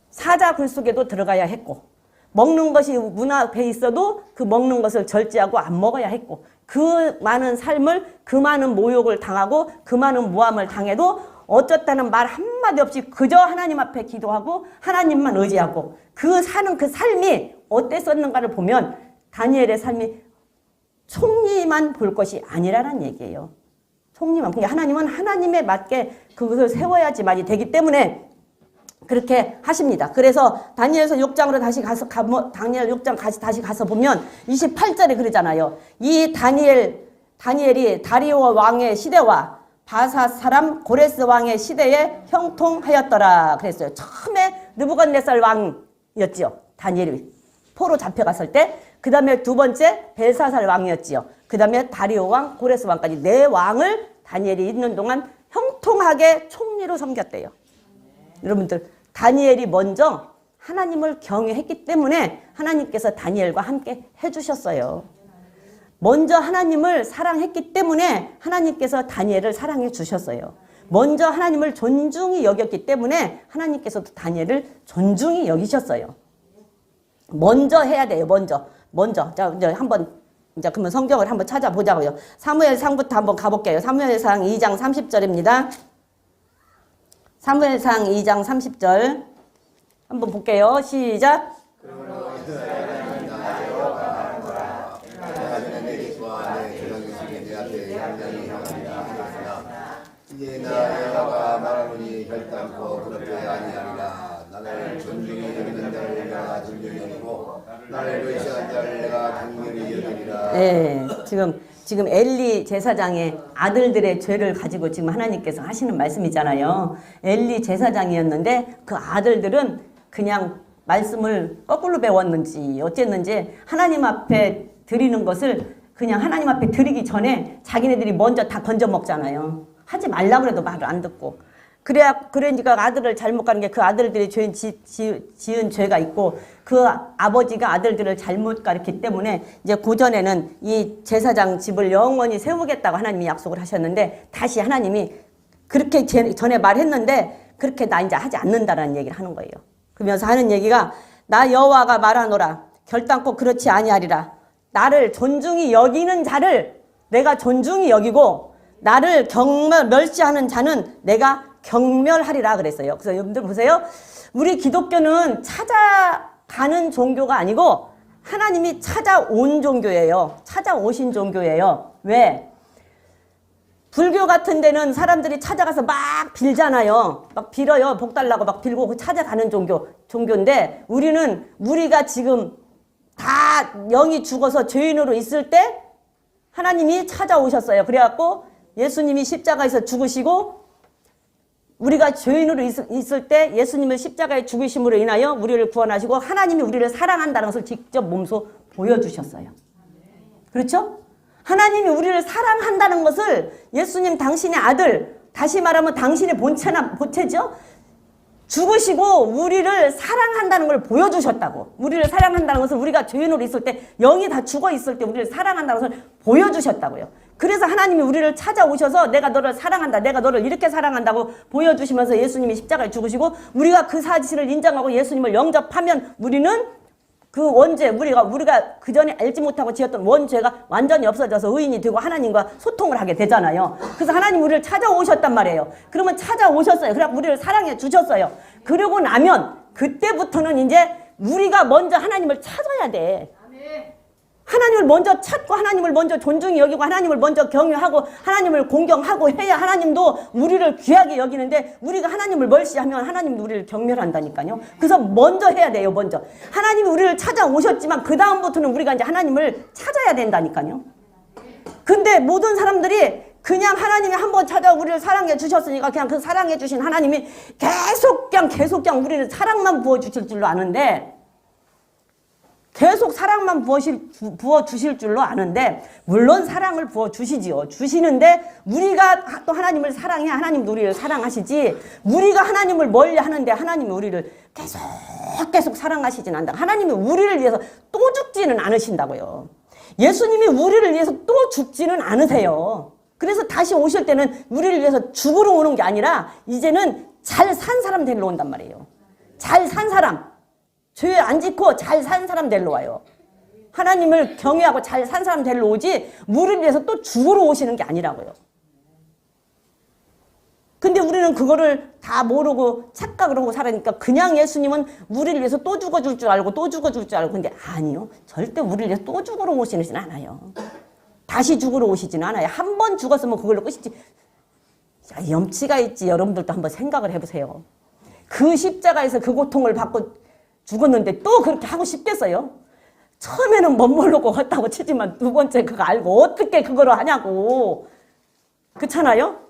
사자 굴 속에도 들어가야 했고 먹는 것이 문 앞에 있어도 그 먹는 것을 절제하고 안 먹어야 했고 그 많은 삶을 그 많은 모욕을 당하고 그 많은 모함을 당해도 어쩌다는 말 한마디 없이 그저 하나님 앞에 기도하고 하나님만 의지하고 그 사는 그 삶이 어땠었는가를 보면 다니엘의 삶이 총리만 볼 것이 아니라는 얘기예요. 총리만. 그러니까 하나님은 하나님에 맞게 그것을 세워야지만이 되기 때문에 그렇게 하십니다. 그래서 다니엘서 6장으로 다시 가서 다니엘 6장 다시 가서 보면 28절에 그러잖아요. 이 다니엘이 다리오 왕의 시대와 바사 사람 고레스 왕의 시대에 형통하였더라 그랬어요. 처음에 느부갓네살 왕이었지요. 다니엘이 포로 잡혀갔을 때. 그 다음에 두 번째 벨사살 왕이었지요. 그 다음에 다리오 왕, 고레스 왕까지 네 왕을 다니엘이 있는 동안 형통하게 총리로 섬겼대요. 여러분들 다니엘이 먼저 하나님을 경외했기 때문에 하나님께서 다니엘과 함께 해주셨어요. 먼저 하나님을 사랑했기 때문에 하나님께서 다니엘을 사랑해 주셨어요. 먼저 하나님을 존중히 여겼기 때문에 하나님께서도 다니엘을 존중히 여기셨어요. 먼저 해야 돼요. 먼저. 자, 이제 그러면 성경을 한번 찾아보자고요. 사무엘상부터 한번 가볼게요. 사무엘상 2장 30절입니다. 사무엘상 2장 30절 한번 볼게요. 시작. 이제 나 여호와가 말하노니 결단코 그렇게 아니하리라. 나를 존중히 여기는 자를 내가 존중히 여기고 나를 멸시하는 자를 내가 강렬히 여기리라. 네, 지금 엘리 제사장의 아들들의 죄를 가지고 지금 하나님께서 하시는 말씀이잖아요. 엘리 제사장이었는데 그 아들들은 그냥 말씀을 거꾸로 배웠는지 어쨌는지 하나님 앞에 드리는 것을 그냥 하나님 앞에 드리기 전에 자기네들이 먼저 다 건져 먹잖아요. 하지 말라 그래도 말을 안 듣고. 그러니까 아들을 잘못 가는 게 그 아들들이 지은 죄가 있고 그 아버지가 아들들을 잘못 가르쳤기 때문에 이제 고전에는 이 제사장 집을 영원히 세우겠다고 하나님이 약속을 하셨는데 다시 하나님이 그렇게 전에 말했는데 그렇게 나 이제 하지 않는다라는 얘기를 하는 거예요. 그러면서 하는 얘기가 나 여호와가 말하노라 결단코 그렇지 아니하리라. 나를 존중히 여기는 자를 내가 존중히 여기고 나를 멸시하는 자는 내가 경멸하리라 그랬어요. 그래서 여러분들 보세요. 우리 기독교는 찾아가는 종교가 아니고 하나님이 찾아온 종교예요. 찾아오신 종교예요. 왜? 불교 같은 데는 사람들이 찾아가서 막 빌잖아요. 막 빌어요. 복 달라고 막 빌고 찾아가는 종교인데 우리가 지금 다 영이 죽어서 죄인으로 있을 때 하나님이 찾아오셨어요. 그래갖고 예수님이 십자가에서 죽으시고 우리가 죄인으로 있을 때 예수님을 십자가에 죽으심으로 인하여 우리를 구원하시고 하나님이 우리를 사랑한다는 것을 직접 몸소 보여주셨어요. 그렇죠? 하나님이 우리를 사랑한다는 것을 예수님 당신의 아들, 다시 말하면 당신의 본체죠? 죽으시고 우리를 사랑한다는 걸 보여주셨다고. 우리를 사랑한다는 것을 우리가 죄인으로 있을 때 영이 다 죽어 있을 때 우리를 사랑한다는 것을 보여주셨다고요. 그래서 하나님이 우리를 찾아오셔서 내가 너를 사랑한다. 내가 너를 이렇게 사랑한다고 보여주시면서 예수님이 십자가에 죽으시고 우리가 그 사실을 인정하고 예수님을 영접하면 우리는 그 원죄 우리가 그 전에 알지 못하고 지었던 원죄가 완전히 없어져서 의인이 되고 하나님과 소통을 하게 되잖아요. 그래서 하나님 우리를 찾아오셨단 말이에요. 그러면 찾아오셨어요. 그래서 우리를 사랑해 주셨어요. 그러고 나면 그때부터는 이제 우리가 먼저 하나님을 찾아야 돼. 하나님을 먼저 찾고 하나님을 먼저 존중히 여기고 하나님을 먼저 경외하고 하나님을 공경하고 해야 하나님도 우리를 귀하게 여기는데 우리가 하나님을 멀시하면 하나님도 우리를 경멸한다니까요. 그래서 먼저 해야 돼요. 먼저. 하나님이 우리를 찾아오셨지만 그 다음부터는 우리가 이제 하나님을 찾아야 된다니까요. 근데 모든 사람들이 그냥 하나님이 한번 찾아 우리를 사랑해 주셨으니까 그냥 그 사랑해 주신 하나님이 계속 우리는 사랑만 부어주실 줄로 아는데 계속 사랑만 부어주실 줄로 아는데, 물론 사랑을 부어주시지요. 주시는데 우리가 또 하나님을 사랑해, 하나님도 우리를 사랑하시지, 우리가 하나님을 멀리 하는데 하나님이 우리를 계속 사랑하시진 않는다. 하나님이 우리를 위해서 또 죽지는 않으신다고요. 예수님이 우리를 위해서 또 죽지는 않으세요. 그래서 다시 오실 때는 우리를 위해서 죽으러 오는 게 아니라 이제는 잘 산 사람 데리러 온단 말이에요. 잘 산 사람, 죄 안 짓고 잘 산 사람 데리러 와요. 하나님을 경외하고 잘 산 사람 데리러 오지, 우리를 위해서 또 죽으러 오시는 게 아니라고요. 근데 우리는 그거를 다 모르고 착각을 하고 살아니까 그냥 예수님은 우리를 위해서 또 죽어줄 줄 알고 또 죽어줄 줄 알고, 근데 아니요, 절대 우리를 위해서 또 죽으러 오시진 않아요. 다시 죽으러 오시진 않아요. 한 번 죽었으면 그걸로 끝이지. 야, 염치가 있지. 여러분들도 한번 생각을 해보세요. 그 십자가에서 그 고통을 받고 죽었는데 또 그렇게 하고 싶겠어요? 처음에는 못 모르고 했다고 치지만 두 번째 그거 알고 어떻게 그거를 하냐고. 그렇잖아요?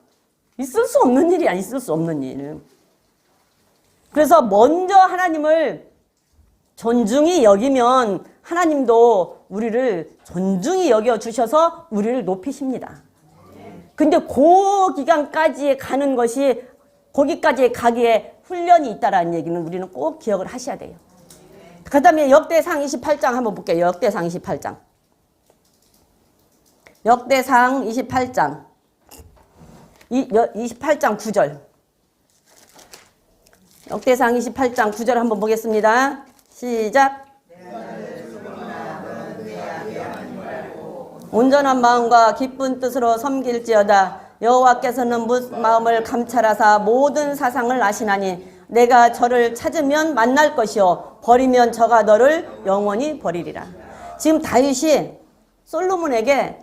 있을 수 없는 일이야. 있을 수 없는 일. 그래서 먼저 하나님을 존중히 여기면 하나님도 우리를 존중히 여겨주셔서 우리를 높이십니다. 근데 그 기간까지 가는 것이, 거기까지 가기에 훈련이 있다라는 얘기는 우리는 꼭 기억을 하셔야 돼요. 그 다음에 역대상 28장 한번 볼게요. 역대상 28장. 역대상 28장. 28장 9절. 역대상 28장 9절 한번 보겠습니다. 시작. 온전한 마음과 기쁜 뜻으로 섬길지어다. 여호와께서는 마음을 감찰하사 모든 사상을 아시나니 내가 저를 찾으면 만날 것이요 버리면 저가 너를 영원히 버리리라. 지금 다윗이 솔로몬에게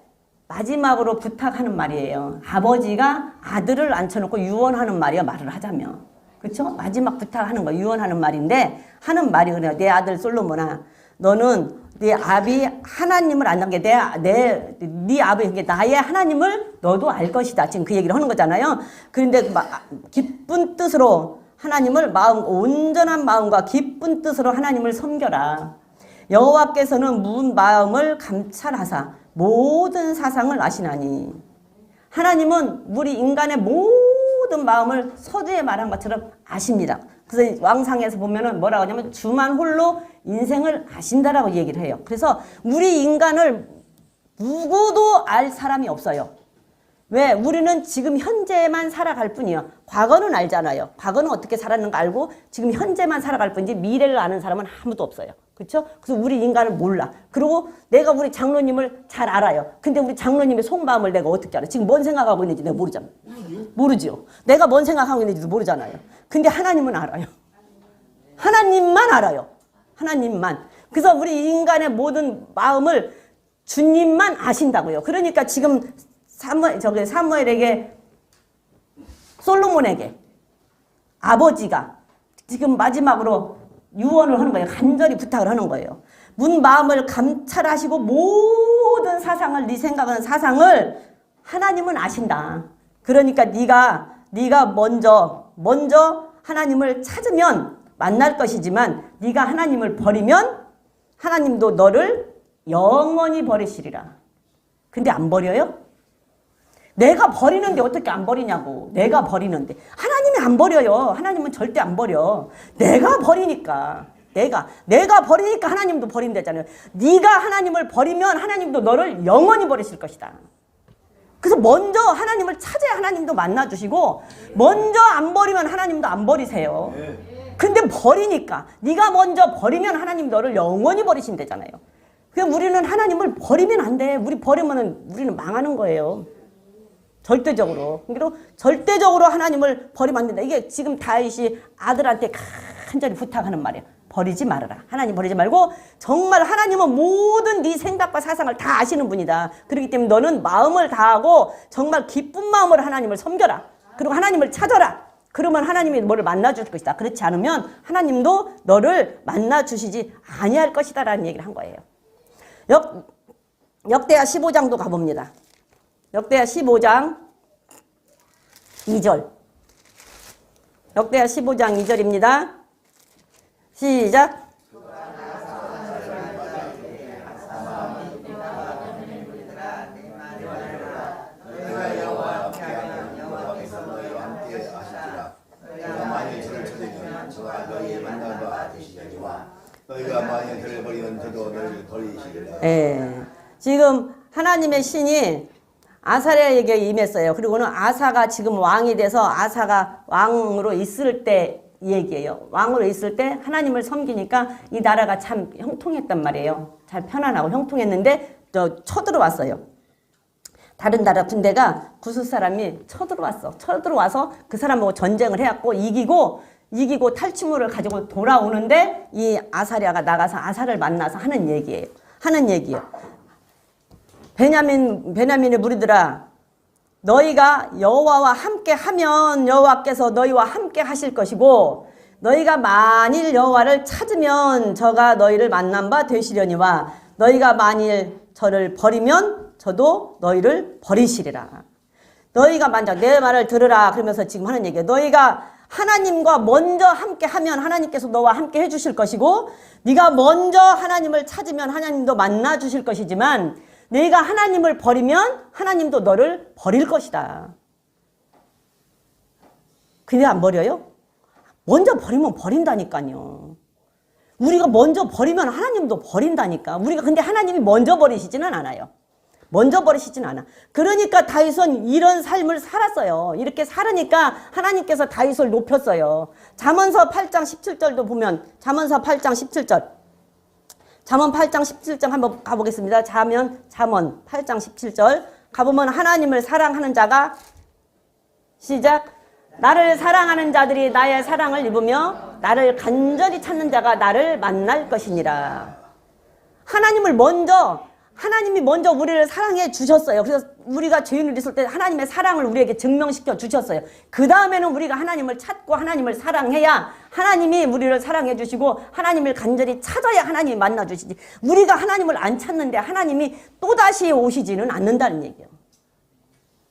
마지막으로 부탁하는 말이에요. 아버지가 아들을 앉혀놓고 유언하는 말이에요. 말을 하자면. 그렇죠? 마지막 부탁하는 거 유언하는 말인데 하는 말이 그래요. 내 아들 솔로몬아, 너는 네 아비 하나님을 안다는 게 네 아비, 나의 하나님을 너도 알 것이다. 지금 그 얘기를 하는 거잖아요. 그런데 기쁜 뜻으로 하나님을 온전한 마음과 기쁜 뜻으로 하나님을 섬겨라. 여호와께서는 마음을 감찰하사 모든 사상을 아시나니. 하나님은 우리 인간의 모든 마음을 서두에 말한 것처럼 아십니다. 그래서 왕상에서 보면은 뭐라고 하냐면 주만 홀로 인생을 아신다라고 얘기를 해요. 그래서 우리 인간을 누구도 알 사람이 없어요. 왜? 우리는 지금 현재만 살아갈 뿐이에요. 과거는 알잖아요. 과거는 어떻게 살았는가 알고 지금 현재만 살아갈 뿐이지 미래를 아는 사람은 아무도 없어요. 그렇죠? 그래서 우리 인간을 몰라. 그리고 내가 우리 장로님을 잘 알아요. 근데 우리 장로님의 속마음을 내가 어떻게 알아? 지금 뭔 생각하고 있는지 내가 모르잖아요. 모르지요. 내가 뭔 생각하고 있는지도 모르잖아요. 근데 하나님은 알아요. 하나님만 알아요. 하나님만. 그래서 우리 인간의 모든 마음을 주님만 아신다고요. 그러니까 지금 사무엘에게, 솔로몬에게 아버지가 지금 마지막으로 유언을 하는 거예요. 간절히 부탁을 하는 거예요. 마음을 감찰하시고 모든 사상을, 네 생각하는 사상을 하나님은 아신다. 그러니까 네가 먼저 하나님을 찾으면 만날 것이지만 네가 하나님을 버리면 하나님도 너를 영원히 버리시리라. 근데 안 버려요? 내가 버리는데 어떻게 안 버리냐고. 내가 버리는데. 하나님이 안 버려요. 하나님은 절대 안 버려. 내가 버리니까. 내가 버리니까 하나님도 버린다잖아요. 네가 하나님을 버리면 하나님도 너를 영원히 버리실 것이다. 그래서 먼저 하나님을 찾아야 하나님도 만나주시고, 먼저 안 버리면 하나님도 안 버리세요. 근데 버리니까, 네가 먼저 버리면 하나님 너를 영원히 버리신다잖아요. 그럼 우리는 하나님을 버리면 안 돼. 우리 버리면 우리는 망하는 거예요. 절대적으로. 그리고 절대적으로 하나님을 버리면 안 된다. 이게 지금 다윗이 아들한테 간절히 부탁하는 말이에요. 버리지 말아라. 하나님 버리지 말고, 정말 하나님은 모든 네 생각과 사상을 다 아시는 분이다. 그렇기 때문에 너는 마음을 다하고 정말 기쁜 마음으로 하나님을 섬겨라. 그리고 하나님을 찾아라. 그러면 하나님이 너를 만나줄 것이다. 그렇지 않으면 하나님도 너를 만나주시지 아니할 것이다 라는 얘기를 한 거예요. 역대하 15장도 가봅니다. 역대하 15장 2절. 역대하 15장 2절입니다. 시작. 너희가 만일 저를 버리면 저도 너희를 버리시리라. 예. 지금 하나님의 신이 아사랴에게 임했어요. 그리고는 아사가 지금 왕이 돼서 아사가 왕으로 있을 때 얘기예요. 왕으로 있을 때 하나님을 섬기니까 이 나라가 참 형통했단 말이에요. 잘 편안하고 형통했는데 쳐들어왔어요. 다른 나라 군대가 구스 사람이 쳐들어왔어. 쳐들어와서 그 사람하고 전쟁을 해갖고 이기고 탈취물을 가지고 돌아오는데 이 아사랴가 나가서 아사를 만나서 하는 얘기예요. 베냐민의 무리들아, 너희가 여호와와 함께 하면 여호와께서 너희와 함께 하실 것이고 너희가 만일 여호와를 찾으면 저가 너희를 만난 바 되시려니와 너희가 만일 저를 버리면 저도 너희를 버리시리라. 너희가 만약 내 말을 들으라 그러면서 지금 하는 얘기예요. 너희가 하나님과 먼저 함께 하면 하나님께서 너와 함께 해주실 것이고 네가 먼저 하나님을 찾으면 하나님도 만나 주실 것이지만 네가 하나님을 버리면 하나님도 너를 버릴 것이다. 근데 안 버려요? 먼저 버리면 버린다니까요. 우리가 먼저 버리면 하나님도 버린다니까. 우리가 근데 하나님이 먼저 버리시지는 않아요. 먼저 버리시진 않아. 그러니까 다윗은 이런 삶을 살았어요. 이렇게 살으니까 하나님께서 다윗을 높였어요. 잠언서 8장 17절도 보면 잠언서 8장 17절 잠언 8장 17절 한번 가보겠습니다. 잠언 8장 17절 가보면 하나님을 사랑하는 자가 시작 나를 사랑하는 자들이 나의 사랑을 입으며 나를 간절히 찾는 자가 나를 만날 것이니라. 하나님이 먼저 우리를 사랑해 주셨어요. 그래서 우리가 죄인을 있을 때 하나님의 사랑을 우리에게 증명시켜 주셨어요. 그 다음에는 우리가 하나님을 찾고 하나님을 사랑해야 하나님이 우리를 사랑해 주시고 하나님을 간절히 찾아야 하나님이 만나 주시지. 우리가 하나님을 안 찾는데 하나님이 또다시 오시지는 않는다는 얘기예요.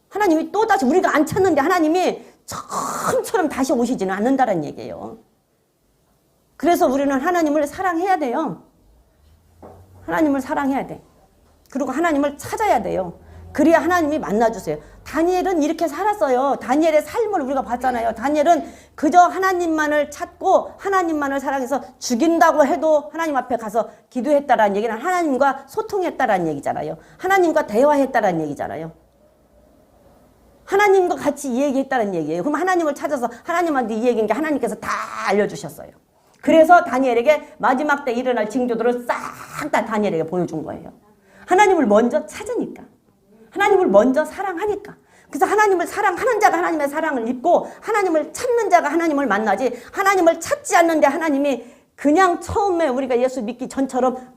하나님이 또다시 우리가 안 찾는데 하나님이 처음처럼 다시 오시지는 않는다는 얘기예요. 그래서 우리는 하나님을 사랑해야 돼요. 하나님을 사랑해야 돼. 그리고 하나님을 찾아야 돼요. 그래야 하나님이 만나주세요. 다니엘은 이렇게 살았어요. 다니엘의 삶을 우리가 봤잖아요. 다니엘은 그저 하나님만을 찾고 하나님만을 사랑해서 죽인다고 해도 하나님 앞에 가서 기도했다라는 얘기는 하나님과 소통했다라는 얘기잖아요. 하나님과 대화했다라는 얘기잖아요. 하나님과 같이 이 얘기했다는 얘기예요. 그럼 하나님을 찾아서 하나님한테 이 얘기인 게 하나님께서 다 알려주셨어요. 그래서 다니엘에게 마지막 때 일어날 징조들을 싹 다 다니엘에게 보여준 거예요. 하나님을 먼저 찾으니까. 하나님을 먼저 사랑하니까. 그래서 하나님을 사랑하는 자가 하나님의 사랑을 입고 하나님을 찾는 자가 하나님을 만나지 하나님을 찾지 않는데 하나님이 그냥 처음에 우리가 예수 믿기 전처럼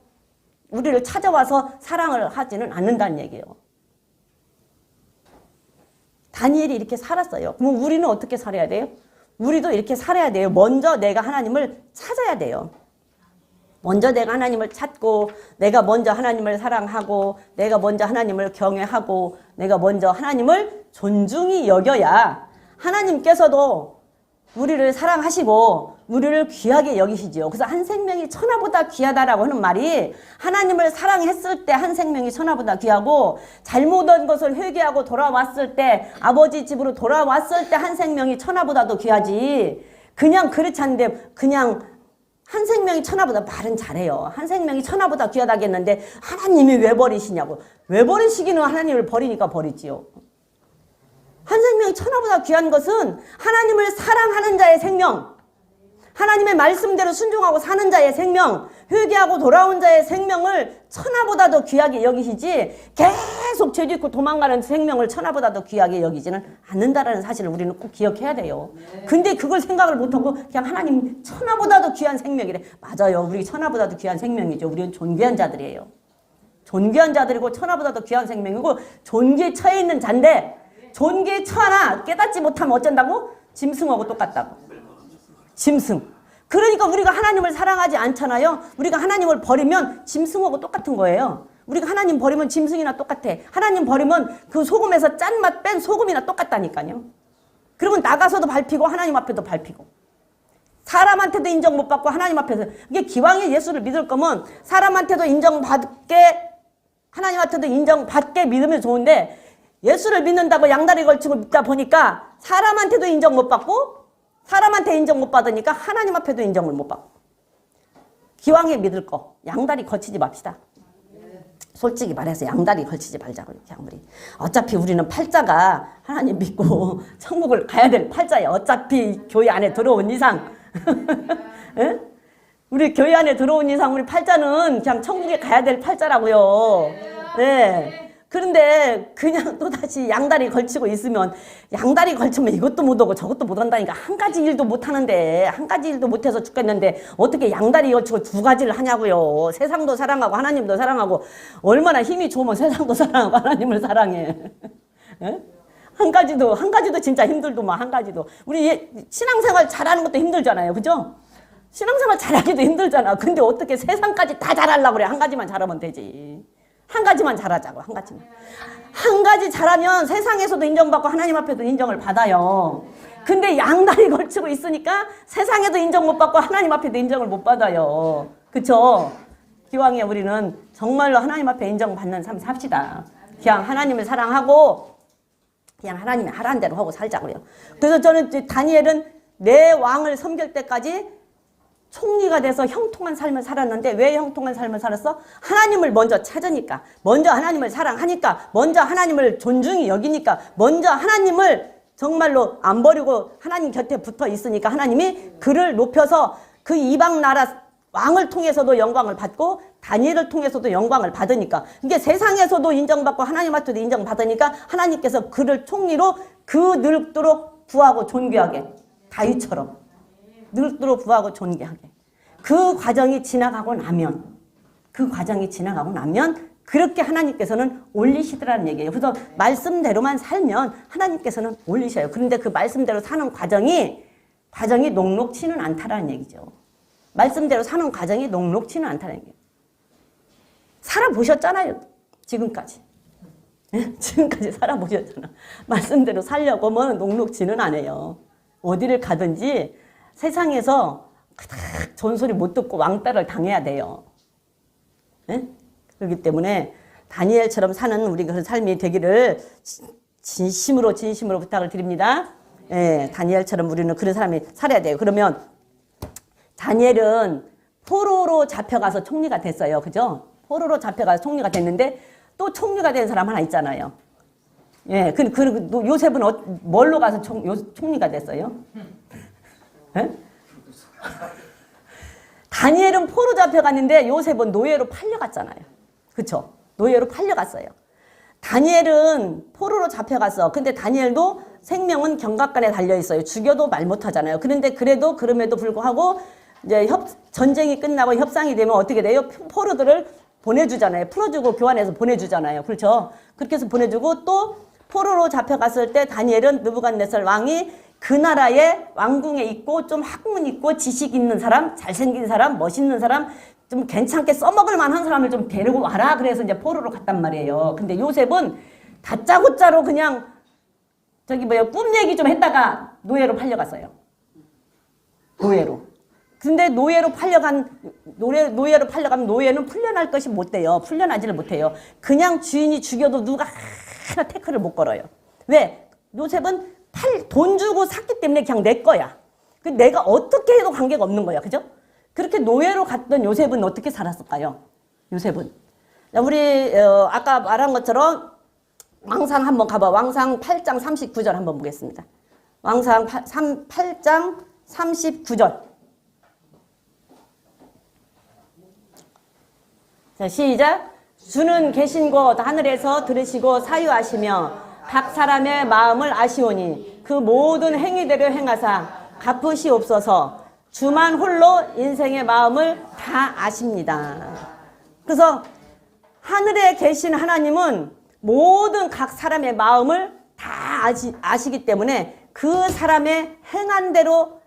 우리를 찾아와서 사랑을 하지는 않는다는 얘기예요. 다니엘이 이렇게 살았어요. 그럼 우리는 어떻게 살아야 돼요? 우리도 이렇게 살아야 돼요. 먼저 내가 하나님을 찾아야 돼요. 먼저 내가 하나님을 찾고 내가 먼저 하나님을 사랑하고 내가 먼저 하나님을 경외하고 내가 먼저 하나님을 존중히 여겨야 하나님께서도 우리를 사랑하시고 우리를 귀하게 여기시지요. 그래서 한 생명이 천하보다 귀하다라고 하는 말이 하나님을 사랑했을 때 한 생명이 천하보다 귀하고 잘못한 것을 회개하고 돌아왔을 때 아버지 집으로 돌아왔을 때 한 생명이 천하보다도 귀하지. 그냥 그렇지 않은데 그냥 한 생명이 천하보다 말은 잘해요. 한 생명이 천하보다 귀하다겠는데 하나님이 왜 버리시냐고. 왜 버리시기는 하나님을 버리니까 버리지요. 한 생명이 천하보다 귀한 것은 하나님을 사랑하는 자의 생명, 하나님의 말씀대로 순종하고 사는 자의 생명, 회개하고 돌아온 자의 생명을 천하보다 더 귀하게 여기시지 계속 죄짓고 도망가는 생명을 천하보다 더 귀하게 여기지는 않는다라는 사실을 우리는 꼭 기억해야 돼요. 근데 그걸 생각을 못하고 그냥 하나님 천하보다 더 귀한 생명이래. 맞아요. 우리 천하보다 더 귀한 생명이죠. 우리는 존귀한 자들이에요. 존귀한 자들이고 천하보다 더 귀한 생명이고 존귀에 처해 있는 자인데 존귀에 처하나 깨닫지 못하면 어쩐다고? 짐승하고 똑같다고. 짐승. 그러니까 우리가 하나님을 사랑하지 않잖아요. 우리가 하나님을 버리면 짐승하고 똑같은 거예요. 우리가 하나님 버리면 짐승이나 똑같아. 하나님 버리면 그 소금에서 짠맛 뺀 소금이나 똑같다니까요. 그리고 나가서도 밟히고 하나님 앞에도 밟히고 사람한테도 인정 못 받고 하나님 앞에서 이게 기왕에 예수를 믿을 거면 사람한테도 인정받게 하나님한테도 인정받게 믿으면 좋은데 예수를 믿는다고 양다리 걸치고 믿다 보니까 사람한테도 인정 못 받고 사람한테 인정 못 받으니까 하나님 앞에도 인정을 못 받고 기왕에 믿을 거 양다리 걸치지 맙시다. 솔직히 말해서 양다리 걸치지 말자고요. 그냥 우리 어차피 우리는 팔자가 하나님 믿고 천국을 가야 될 팔자예요. 어차피 교회 안에 들어온 이상 에? 우리 교회 안에 들어온 이상 우리 팔자는 그냥 천국에 가야 될 팔자라고요. 네. 그런데 그냥 또다시 양다리 걸치고 있으면 양다리 걸치면 이것도 못하고 저것도 못한다니까 한 가지 일도 못하는데 한 가지 일도 못해서 죽겠는데 어떻게 양다리 걸치고 두 가지를 하냐고요. 세상도 사랑하고 하나님도 사랑하고 얼마나 힘이 좋으면 세상도 사랑하고 하나님을 사랑해. 에? 한 가지도 진짜 힘들더만 한 가지도. 우리 신앙생활 잘하는 것도 힘들잖아요. 그죠? 신앙생활 잘하기도 힘들잖아. 근데 어떻게 세상까지 다 잘하려고 그래. 한 가지만 잘하면 되지. 한 가지만 잘하자고. 한 가지만. 한 가지 잘하면 세상에서도 인정받고 하나님 앞에도 인정을 받아요. 근데 양다리 걸치고 있으니까 세상에도 인정 못 받고 하나님 앞에도 인정을 못 받아요. 그쵸? 기왕에 우리는 정말로 하나님 앞에 인정받는 삶 삽시다. 그냥 하나님을 사랑하고 그냥 하나님이 하라는 대로 하고 살자고요. 그래서 저는 다니엘은 내 왕을 섬길 때까지 총리가 돼서 형통한 삶을 살았는데 왜 형통한 삶을 살았어? 하나님을 먼저 찾으니까, 먼저 하나님을 사랑하니까, 먼저 하나님을 존중히 여기니까, 먼저 하나님을 정말로 안 버리고 하나님 곁에 붙어 있으니까 하나님이 그를 높여서 그 이방 나라 왕을 통해서도 영광을 받고 다니엘을 통해서도 영광을 받으니까 이게 세상에서도 인정받고 하나님 앞에도 인정받으니까 하나님께서 그를 총리로 그 늙도록 부하고 존귀하게 다윗처럼 늙도록 부하고 존귀하게 그 과정이 지나가고 나면 그렇게 하나님께서는 올리시더라는 얘기예요. 그래서 말씀대로만 살면 하나님께서는 올리셔요. 그런데 그 말씀대로 사는 과정이 녹록치는 않다라는 얘기죠. 말씀대로 사는 과정이 녹록치는 않다는 얘기예요. 살아보셨잖아요. 지금까지. 지금까지 살아보셨잖아. 말씀대로 살려고 하면 녹록치는 않아요. 어디를 가든지 세상에서 그닥 존소리 못 듣고 왕따를 당해야 돼요. 네? 그렇기 때문에 다니엘처럼 사는 우리 그 삶이 되기를 진심으로 부탁을 드립니다. 예, 다니엘처럼 우리는 그런 사람이 살아야 돼요. 그러면 다니엘은 포로로 잡혀가서 총리가 됐어요. 그죠? 포로로 잡혀가서 총리가 됐는데 또 총리가 된 사람 하나 있잖아요. 예, 요셉은 뭘로 가서 총리가 됐어요? 예? 다니엘은 포로 잡혀갔는데 요셉은 노예로 팔려갔잖아요. 그쵸? 노예로 팔려갔어요. 다니엘은 포로로 잡혀갔어. 근데 다니엘도 생명은 경각간에 달려있어요. 죽여도 말 못하잖아요. 그런데 그럼에도 불구하고 이제 전쟁이 끝나고 협상이 되면 어떻게 돼요? 포로들을 보내주잖아요. 풀어주고 교환해서 보내주잖아요. 그렇죠? 그렇게 해서 보내주고 또 포로로 잡혀갔을 때 다니엘은 느부갓네살 왕이 그 나라의 왕궁에 있고 좀 학문 있고 지식 있는 사람, 잘생긴 사람, 멋있는 사람, 좀 괜찮게 써먹을 만한 사람을 좀 데리고 와라. 그래서 이제 포로로 갔단 말이에요. 근데 요셉은 다짜고짜로 그냥 꿈 얘기 좀 했다가 노예로 팔려갔어요. 노예로. 근데 노예로 팔려가면 노예는 풀려날 것이 못 돼요. 풀려나지를 못해요. 그냥 주인이 죽여도 누가 하나 태클을 못 걸어요. 왜? 요셉은 돈 주고 샀기 때문에 그냥 내 거야. 내가 어떻게 해도 관계가 없는 거야. 그죠? 그렇게 노예로 갔던 요셉은 어떻게 살았을까요? 요셉은. 우리 아까 말한 것처럼 왕상 한번 가봐. 왕상 8장 39절 한번 보겠습니다. 왕상 8장 39절. 자, 시작. 주는 계신 곳 하늘에서 들으시고 사유하시며 각 사람의 마음을 아시오니 그 모든 행위대로 행하사 갚으시옵소서. 주만 홀로 인생의 마음을 다 아십니다. 그래서 하늘에 계신 하나님은 모든 각 사람의 마음을 다 아시기 때문에 그 사람의 행한 대로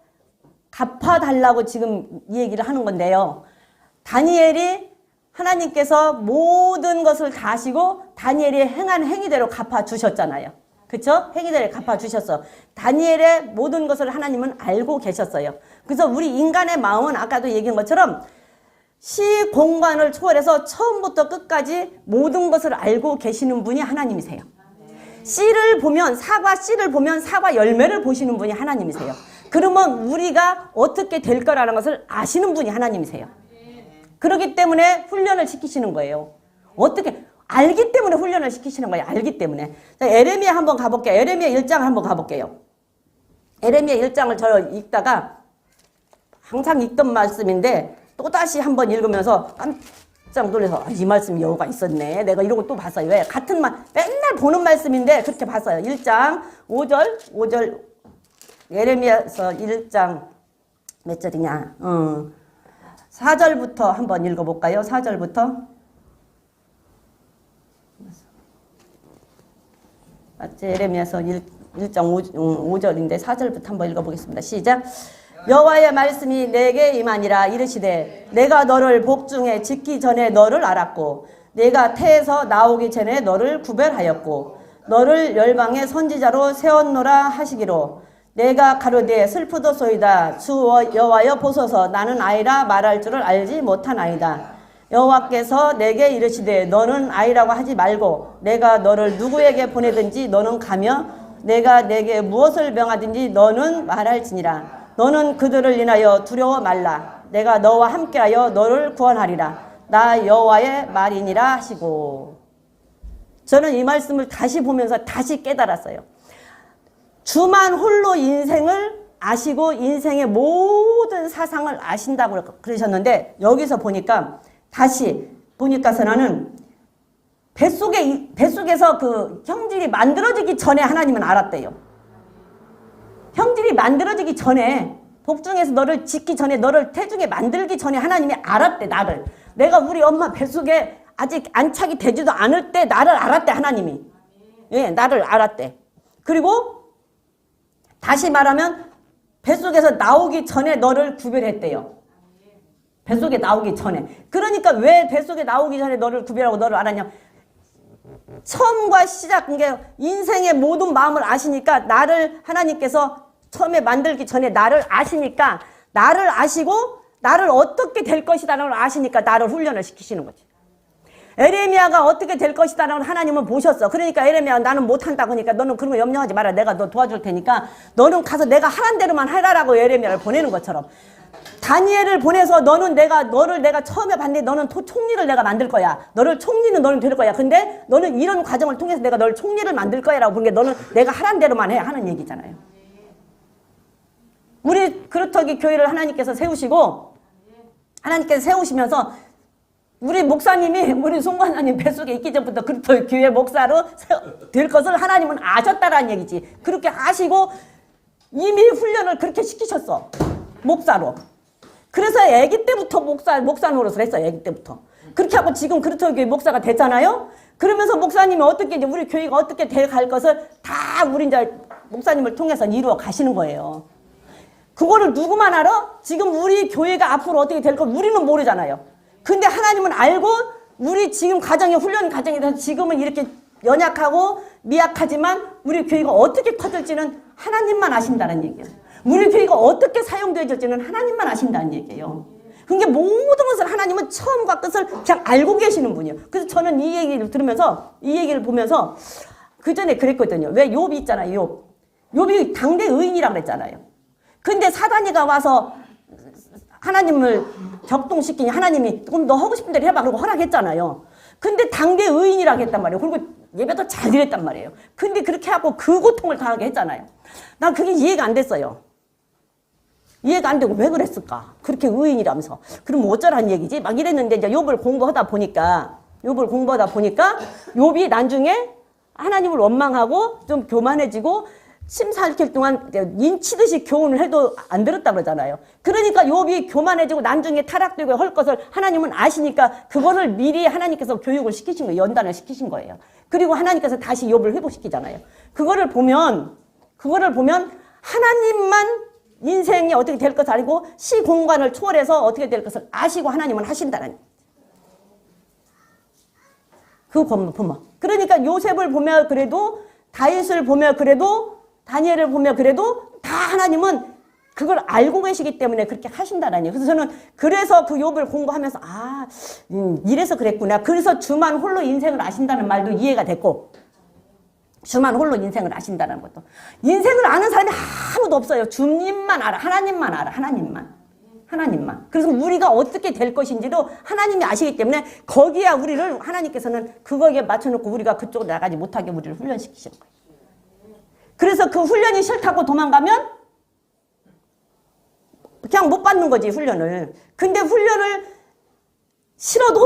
갚아달라고 지금 이 얘기를 하는 건데요. 다니엘이 하나님께서 모든 것을 다 아시고 다니엘이 행한 행위대로 갚아주셨잖아요. 그쵸? 행위대로 갚아주셨어. 다니엘의 모든 것을 하나님은 알고 계셨어요. 그래서 우리 인간의 마음은 아까도 얘기한 것처럼 시 공간을 초월해서 처음부터 끝까지 모든 것을 알고 계시는 분이 하나님이세요. 씨를 보면 사과 씨를 보면 사과 열매를 보시는 분이 하나님이세요. 그러면 우리가 어떻게 될 거라는 것을 아시는 분이 하나님이세요. 그렇기 때문에 훈련을 시키시는 거예요. 어떻게? 알기 때문에 훈련을 시키시는 거예요. 알기 때문에. 자, 에레미야 한번 가볼게요. 에레미야 1장 한번 가볼게요. 에레미야 1장을 저 읽다가 항상 읽던 말씀인데 또다시 한번 읽으면서 깜짝 놀라서 이 말씀이 여우가 있었네. 내가 이러고 또 봤어요. 왜? 같은 말 맨날 보는 말씀인데 그렇게 봤어요. 1장 5절 에레미야서 1장 몇 절이냐? 4절부터 한번 읽어볼까요? 4절부터. 에레미야서 1장 5절인데 4절부터 한번 읽어보겠습니다. 시작. 여호와의 말씀이 내게 임하니라. 이르시되 내가 너를 복중에 짓기 전에 너를 알았고 내가 태에서 나오기 전에 너를 구별하였고 너를 열방의 선지자로 세웠노라 하시기로 내가 가로되 슬프도소이다. 주 여호와여 보소서 나는 아이라 말할 줄을 알지 못하나이다. 여호와께서 내게 이르시되 너는 아이라고 하지 말고 내가 너를 누구에게 보내든지 너는 가며 내가 내게 무엇을 명하든지 너는 말할지니라. 너는 그들을 인하여 두려워 말라. 내가 너와 함께하여 너를 구원하리라. 나 여호와의 말이니라 하시고. 저는 이 말씀을 다시 보면서 다시 깨달았어요. 주만 홀로 인생을 아시고 인생의 모든 사상을 아신다고 그러셨는데 여기서 보니까 다시 보니까 나는 뱃속에서 그 형질이 만들어지기 전에 하나님은 알았대요. 형질이 만들어지기 전에 복중에서 너를 짓기 전에 너를 태중에 만들기 전에 하나님이 알았대. 나를. 내가 우리 엄마 뱃속에 아직 안착이 되지도 않을 때 나를 알았대. 하나님이. 예, 나를 알았대. 그리고 다시 말하면 뱃속에서 나오기 전에 너를 구별했대요. 뱃속에 나오기 전에. 그러니까 왜 뱃속에 나오기 전에 너를 구별하고 너를 알았냐. 처음과 시작, 그러니까 인생의 모든 마음을 아시니까 나를 하나님께서 처음에 만들기 전에 나를 아시니까 나를 아시고 나를 어떻게 될 것이다라는 걸 아시니까 나를 훈련을 시키시는 거지. 에레미야가 어떻게 될 것이다라는 걸 하나님은 보셨어. 그러니까 에레미야 나는 못한다고 하니까 너는 그런 거 염려하지 마라. 내가 너 도와줄 테니까 너는 가서 내가 하란 대로만 하라라고 에레미야를 보내는 것처럼. 다니엘을 보내서 너를 내가 처음에 봤는데 너는 총리를 내가 만들 거야. 총리는 너는 될 거야. 근데 너는 이런 과정을 통해서 내가 너를 총리를 만들 거야 라고 보는 게 너는 내가 하란 대로만 해 하는 얘기잖아요. 우리 그루터기 교회를 하나님께서 세우시고 하나님께서 세우시면서 우리 목사님이 우리 송관장님 뱃속에 있기 전부터 그루터기 교회 목사로 될 것을 하나님은 아셨다라는 얘기지. 그렇게 아시고 이미 훈련을 그렇게 시키셨어. 목사로. 그래서 아기 때부터 목사 노릇을 했어요. 아기 때부터. 그렇게 하고 지금 그루터기 교회 목사가 됐잖아요. 그러면서 목사님이 어떻게 이제 우리 교회가 어떻게 돼 갈 것을 다 우리 이제 목사님을 통해서 이루어 가시는 거예요. 그거를 누구만 알아? 지금 우리 교회가 앞으로 어떻게 될 걸 우리는 모르잖아요. 근데 하나님은 알고 우리 지금 가정의 훈련 과정에 대해서 지금은 이렇게 연약하고 미약하지만 우리 교회가 어떻게 커질지는 하나님만 아신다는 얘기예요. 우리 교회가 어떻게 사용되어질지는 하나님만 아신다는 얘기예요. 그러니까 모든 것을 하나님은 처음과 끝을 그냥 알고 계시는 분이에요. 그래서 저는 이 얘기를 들으면서 이 얘기를 보면서 그 전에 그랬거든요. 왜 욥이 있잖아요. 욥이 당대 의인이라고 그랬잖아요. 근데 사단이가 와서 하나님을 격동시키니 하나님이 그럼 너 하고 싶은 대로 해봐 그러고 허락했잖아요. 근데 당대 의인이라고 했단 말이에요. 그리고 예배도 잘 드렸단 말이에요. 근데 그렇게 하고 그 고통을 당하게 했잖아요. 난 그게 이해가 안 됐어요. 이해가 안 되고 왜 그랬을까? 그렇게 의인이라면서. 그럼 어쩌라는 얘기지? 막 이랬는데 이제 욥을 공부하다 보니까 욥이 나중에 하나님을 원망하고 좀 교만해지고 심사일킬 동안 인치듯이 교훈을 해도 안 들었다 그러잖아요. 그러니까 욥이 교만해지고 나중에 타락되고 할 것을 하나님은 아시니까 그거를 미리 하나님께서 교육을 시키신 거예요. 연단을 시키신 거예요. 그리고 하나님께서 다시 욥을 회복시키잖아요. 그거를 보면 하나님만 인생이 어떻게 될 것을 알고 시공간을 초월해서 어떻게 될 것을 아시고 하나님은 하신다는 그거 보면. 그러니까 요셉을 보면 그래도 다윗을 보면 그래도 다니엘을 보면 그래도 다 하나님은 그걸 알고 계시기 때문에 그렇게 하신다는 얘기예요. 그래서 저는 그래서 그 욥을 공부하면서 이래서 그랬구나. 그래서 주만 홀로 인생을 아신다는 말도 이해가 됐고 주만 홀로 인생을 아신다는 것도. 인생을 아는 사람이 아무도 없어요. 주님만 알아. 하나님만 알아. 하나님만. 하나님만. 그래서 우리가 어떻게 될 것인지도 하나님이 아시기 때문에 거기야 우리를 하나님께서는 그거에 맞춰놓고 우리가 그쪽으로 나가지 못하게 우리를 훈련시키시는 거예요. 그래서 그 훈련이 싫다고 도망가면 그냥 못 받는 거지, 훈련을. 근데 훈련을 싫어도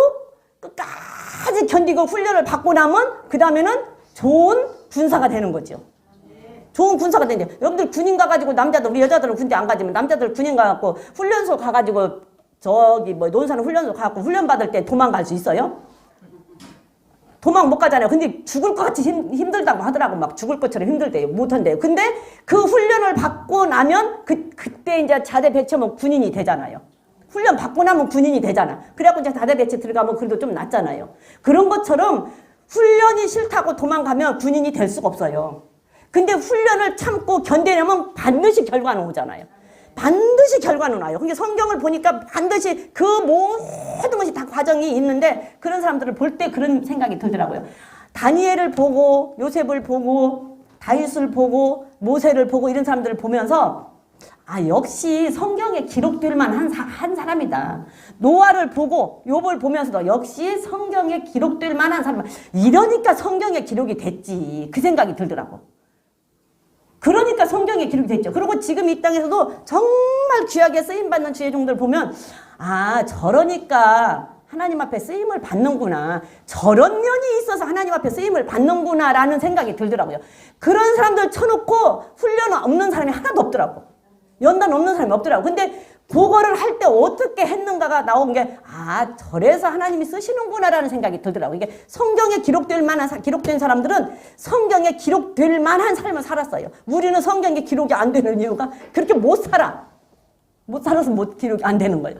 끝까지 견디고 훈련을 받고 나면 그 다음에는 좋은 군사가 되는 거죠. 좋은 군사가 되는데 여러분들 군인 가가지고 남자들 우리 여자들은 군대 안 가지만 남자들 군인 가갖고 훈련소 가가지고 저기 뭐 논산은 훈련소 가갖고 훈련 받을 때 도망갈 수 있어요? 도망 못 가잖아요. 근데 죽을 것 같이 힘들다고 하더라고. 막 죽을 것처럼 힘들대요. 못한대요. 근데 그 훈련을 받고 나면 그때 이제 자대 배치하면 군인이 되잖아요. 훈련 받고 나면 군인이 되잖아. 그래갖고 이제 자대 배치 들어가면 그래도 좀 낫잖아요. 그런 것처럼 훈련이 싫다고 도망가면 군인이 될 수가 없어요. 근데 훈련을 참고 견뎌내면 반드시 결과는 오잖아요. 반드시 결과는 와요. 그러니까 성경을 보니까 반드시 그 모든 것이 다 과정이 있는데 그런 사람들을 볼 때 그런 생각이 들더라고요. 다니엘을 보고 요셉을 보고 다윗을 보고 모세를 보고 이런 사람들을 보면서 아 역시 성경에 기록될 만한 한 사람이다. 노아를 보고 욥을 보면서도 역시 성경에 기록될 만한 사람. 이러니까 성경에 기록이 됐지. 그 생각이 들더라고. 그러니까 성경에 기록이 됐죠. 그리고 지금 이 땅에서도 정말 귀하게 쓰임받는 주의 종들 보면 아 저러니까 하나님 앞에 쓰임을 받는구나. 저런 면이 있어서 하나님 앞에 쓰임을 받는구나 라는 생각이 들더라고요. 그런 사람들 쳐놓고 훈련 없는 사람이 하나도 없더라고. 연단 없는 사람이 없더라고. 근데 그거를 할 때 어떻게 했는가가 나온 게 아 저래서 하나님이 쓰시는구나 라는 생각이 들더라고요. 이게 성경에 기록될 만한 기록된 사람들은 성경에 기록될 만한 삶을 살았어요. 우리는 성경에 기록이 안 되는 이유가 그렇게 못 살아. 못 살아서 못 기록이 안 되는 거예요.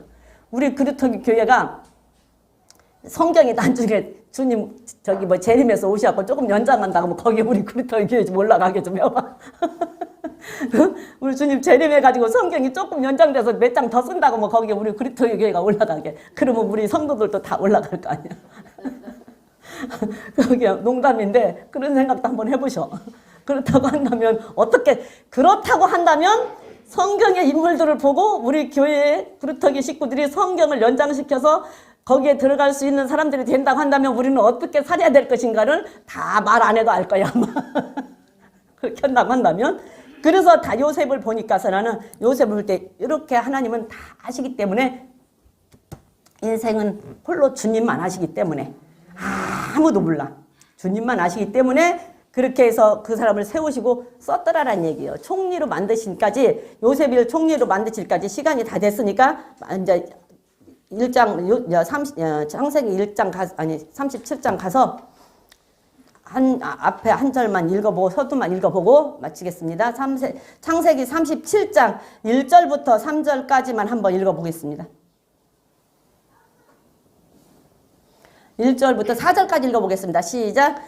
우리 그루터기 교회가 성경이 나중에 주님 저기 뭐 재림에서 오셔갖고 조금 연장한다고 하면 거기 우리 그루터기 교회 좀 올라가게 좀 해봐. 우리 주님 재림해가지고 성경이 조금 연장돼서 몇 장 더 쓴다고 뭐 거기에 우리 그리스도의 교회가 올라가게. 그러면 우리 성도들도 다 올라갈 거 아니야. 그게 농담인데 그런 생각도 한번 해보셔. 그렇다고 한다면 어떻게 그렇다고 한다면 성경의 인물들을 보고 우리 교회의 그루터기 식구들이 성경을 연장시켜서 거기에 들어갈 수 있는 사람들이 된다고 한다면 우리는 어떻게 살아야 될 것인가를 다 말 안 해도 알 거야 아마. 그렇게 한다고 한다면 그래서 다 요셉을 보니까서 나는 요셉을 볼 때 이렇게 하나님은 다 아시기 때문에 인생은 홀로 주님만 아시기 때문에 아무도 몰라. 주님만 아시기 때문에 그렇게 해서 그 사람을 세우시고 썼더라라는 얘기예요. 총리로 만드신까지 요셉을 총리로 만드실까지 시간이 다 됐으니까 이제 창세기 37장 가서 앞에 한 절만 읽어보고 서두만 읽어보고 마치겠습니다. 창세기 37장 1절부터 3절까지만 한번 읽어보겠습니다. 1절부터 4절까지 읽어보겠습니다. 시작.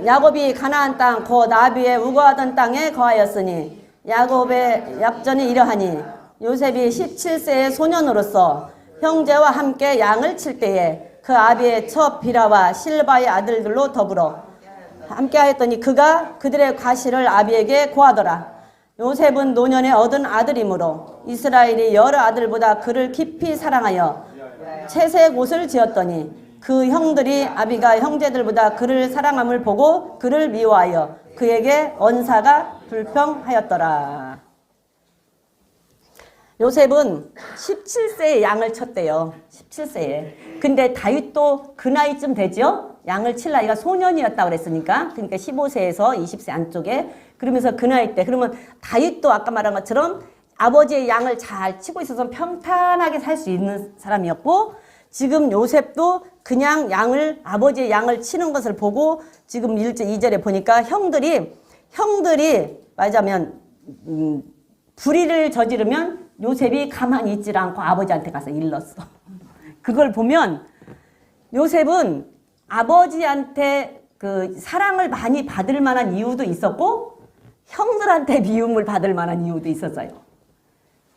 야곱이 가나안 땅 곧 아비의 우거하던 땅에 거하였으니 야곱의 약전이 이러하니 요셉이 17세의 소년으로서 형제와 함께 양을 칠 때에 그 아비의 첫 비라와 실바의 아들들로 더불어 함께 하였더니 그가 그들의 과실을 아비에게 고하더라. 요셉은 노년에 얻은 아들이므로 이스라엘이 여러 아들보다 그를 깊이 사랑하여 채색 옷을 지었더니 그 형들이 아비가 형제들보다 그를 사랑함을 보고 그를 미워하여 그에게 언사가 불평하였더라. 요셉은 17세에 양을 쳤대요. 17세에. 근데 다윗도 그 나이쯤 되죠? 양을 칠 나이가 소년이었다고 그랬으니까. 그러니까 15세에서 20세 안쪽에. 그러면서 그 나이 때. 그러면 다윗도 아까 말한 것처럼 아버지의 양을 잘 치고 있어서 평탄하게 살 수 있는 사람이었고 지금 요셉도 그냥 아버지의 양을 치는 것을 보고 지금 2절에 보니까 형들이 말하자면 불의를 저지르면 요셉이 가만히 있질 않고 아버지한테 가서 일렀어. 그걸 보면 요셉은 아버지한테 그 사랑을 많이 받을 만한 이유도 있었고 형들한테 미움을 받을 만한 이유도 있었어요.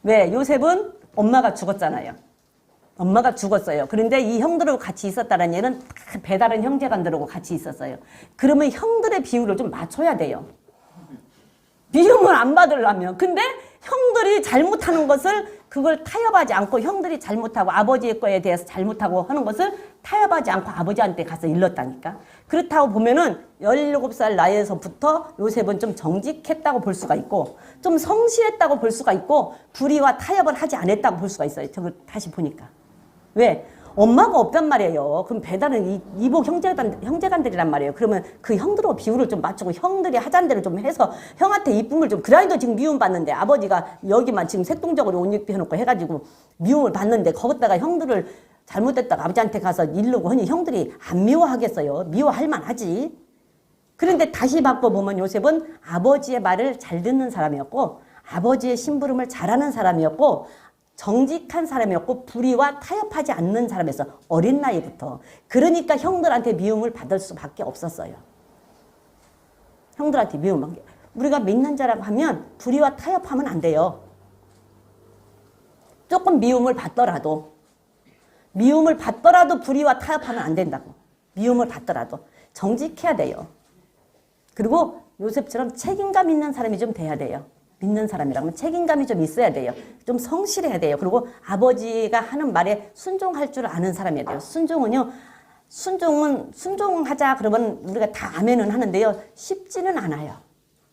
왜? 요셉은 엄마가 죽었잖아요. 엄마가 죽었어요. 그런데 이 형들하고 같이 있었다는 얘는 배다른 형제간들하고 같이 있었어요. 그러면 형들의 비율을 좀 맞춰야 돼요. 미움을 안 받으려면. 근데 형들이 잘못하는 것을 그걸 타협하지 않고 형들이 잘못하고 아버지의 거에 대해서 잘못하고 하는 것을 타협하지 않고 아버지한테 가서 일렀다니까. 그렇다고 보면은 17살 나이에서부터 요셉은 좀 정직했다고 볼 수가 있고 좀 성실했다고 볼 수가 있고 불의와 타협을 하지 않았다고 볼 수가 있어요. 저걸 다시 보니까. 왜? 엄마가 없단 말이에요. 그럼 배달은 이복 형제간들이란 말이에요. 그러면 그 형들하고 비율을 좀 맞추고 형들이 하자는 대로 좀 해서 형한테 이쁨을 좀, 그라이도 지금 미움 받는데 아버지가 여기만 지금 색동적으로 옷 입혀 놓고 해가지고 미움을 받는데 거기다가 형들을 잘못했다가 아버지한테 가서 이르고 하니 형들이 안 미워하겠어요. 미워할 만하지. 그런데 다시 바꿔보면 요셉은 아버지의 말을 잘 듣는 사람이었고 아버지의 심부름을 잘하는 사람이었고 정직한 사람이었고 불의와 타협하지 않는 사람이었어. 어린 나이부터. 그러니까 형들한테 미움을 받을 수밖에 없었어요. 형들한테 미움을 받게. 우리가 믿는 자라고 하면 불의와 타협하면 안 돼요. 조금 미움을 받더라도 불의와 타협하면 안 된다고. 미움을 받더라도 정직해야 돼요. 그리고 요셉처럼 책임감 있는 사람이 좀 돼야 돼요. 믿는 사람이라면 책임감이 좀 있어야 돼요. 좀 성실해야 돼요. 그리고 아버지가 하는 말에 순종할 줄 아는 사람이어야 돼요. 순종하자 그러면 우리가 다 아멘은 하는데요. 쉽지는 않아요.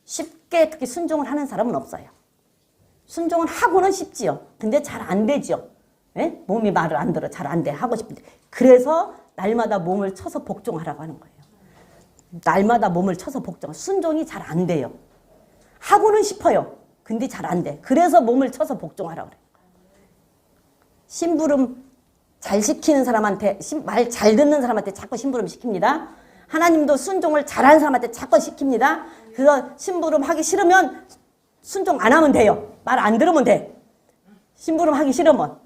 쉽게 그렇게 순종을 하는 사람은 없어요. 순종을 하고는 쉽지요. 근데 잘 안 되죠. 예? 몸이 말을 안 들어. 잘 안 돼. 하고 싶은데. 그래서 날마다 몸을 쳐서 복종하라고 하는 거예요. 날마다 몸을 쳐서 복종. 순종이 잘 안 돼요. 하고는 싶어요. 근데 잘 안 돼. 그래서 몸을 쳐서 복종하라고 그래요. 심부름 잘 시키는 사람한테, 말 잘 듣는 사람한테 자꾸 심부름 시킵니다. 하나님도 순종을 잘하는 사람한테 자꾸 시킵니다. 그래서 심부름 하기 싫으면 순종 안 하면 돼요. 말 안 들으면 돼. 심부름 하기 싫으면.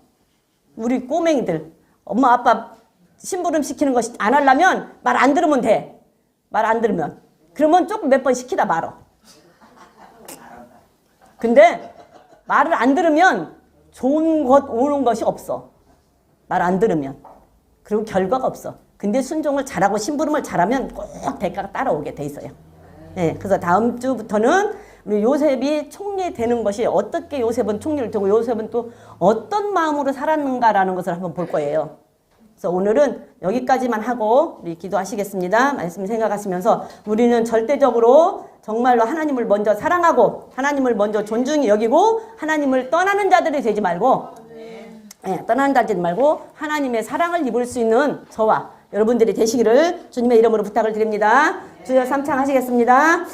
우리 꼬맹이들, 엄마 아빠 심부름 시키는 거 안 하려면 말 안 들으면 돼. 말 안 들으면. 그러면 조금 몇 번 시키다 말어. 근데 말을 안 들으면 좋은 것 오는 것이 없어. 말 안 들으면. 그리고 결과가 없어. 근데 순종을 잘하고 심부름을 잘하면 꼭 대가가 따라오게 돼 있어요. 네, 그래서 다음 주부터는 우리 요셉이 총리 되는 것이 어떻게 요셉은 총리를 되고 요셉은 또 어떤 마음으로 살았는가라는 것을 한번 볼 거예요. 그래서 오늘은 여기까지만 하고 우리 기도하시겠습니다. 말씀 생각하시면서 우리는 절대적으로 정말로 하나님을 먼저 사랑하고 하나님을 먼저 존중히 여기고 하나님을 떠나는 자들이 되지 말고 떠나는 자들이 말고 하나님의 사랑을 입을 수 있는 저와 여러분들이 되시기를 주님의 이름으로 부탁을 드립니다. 주여 삼창하시겠습니다.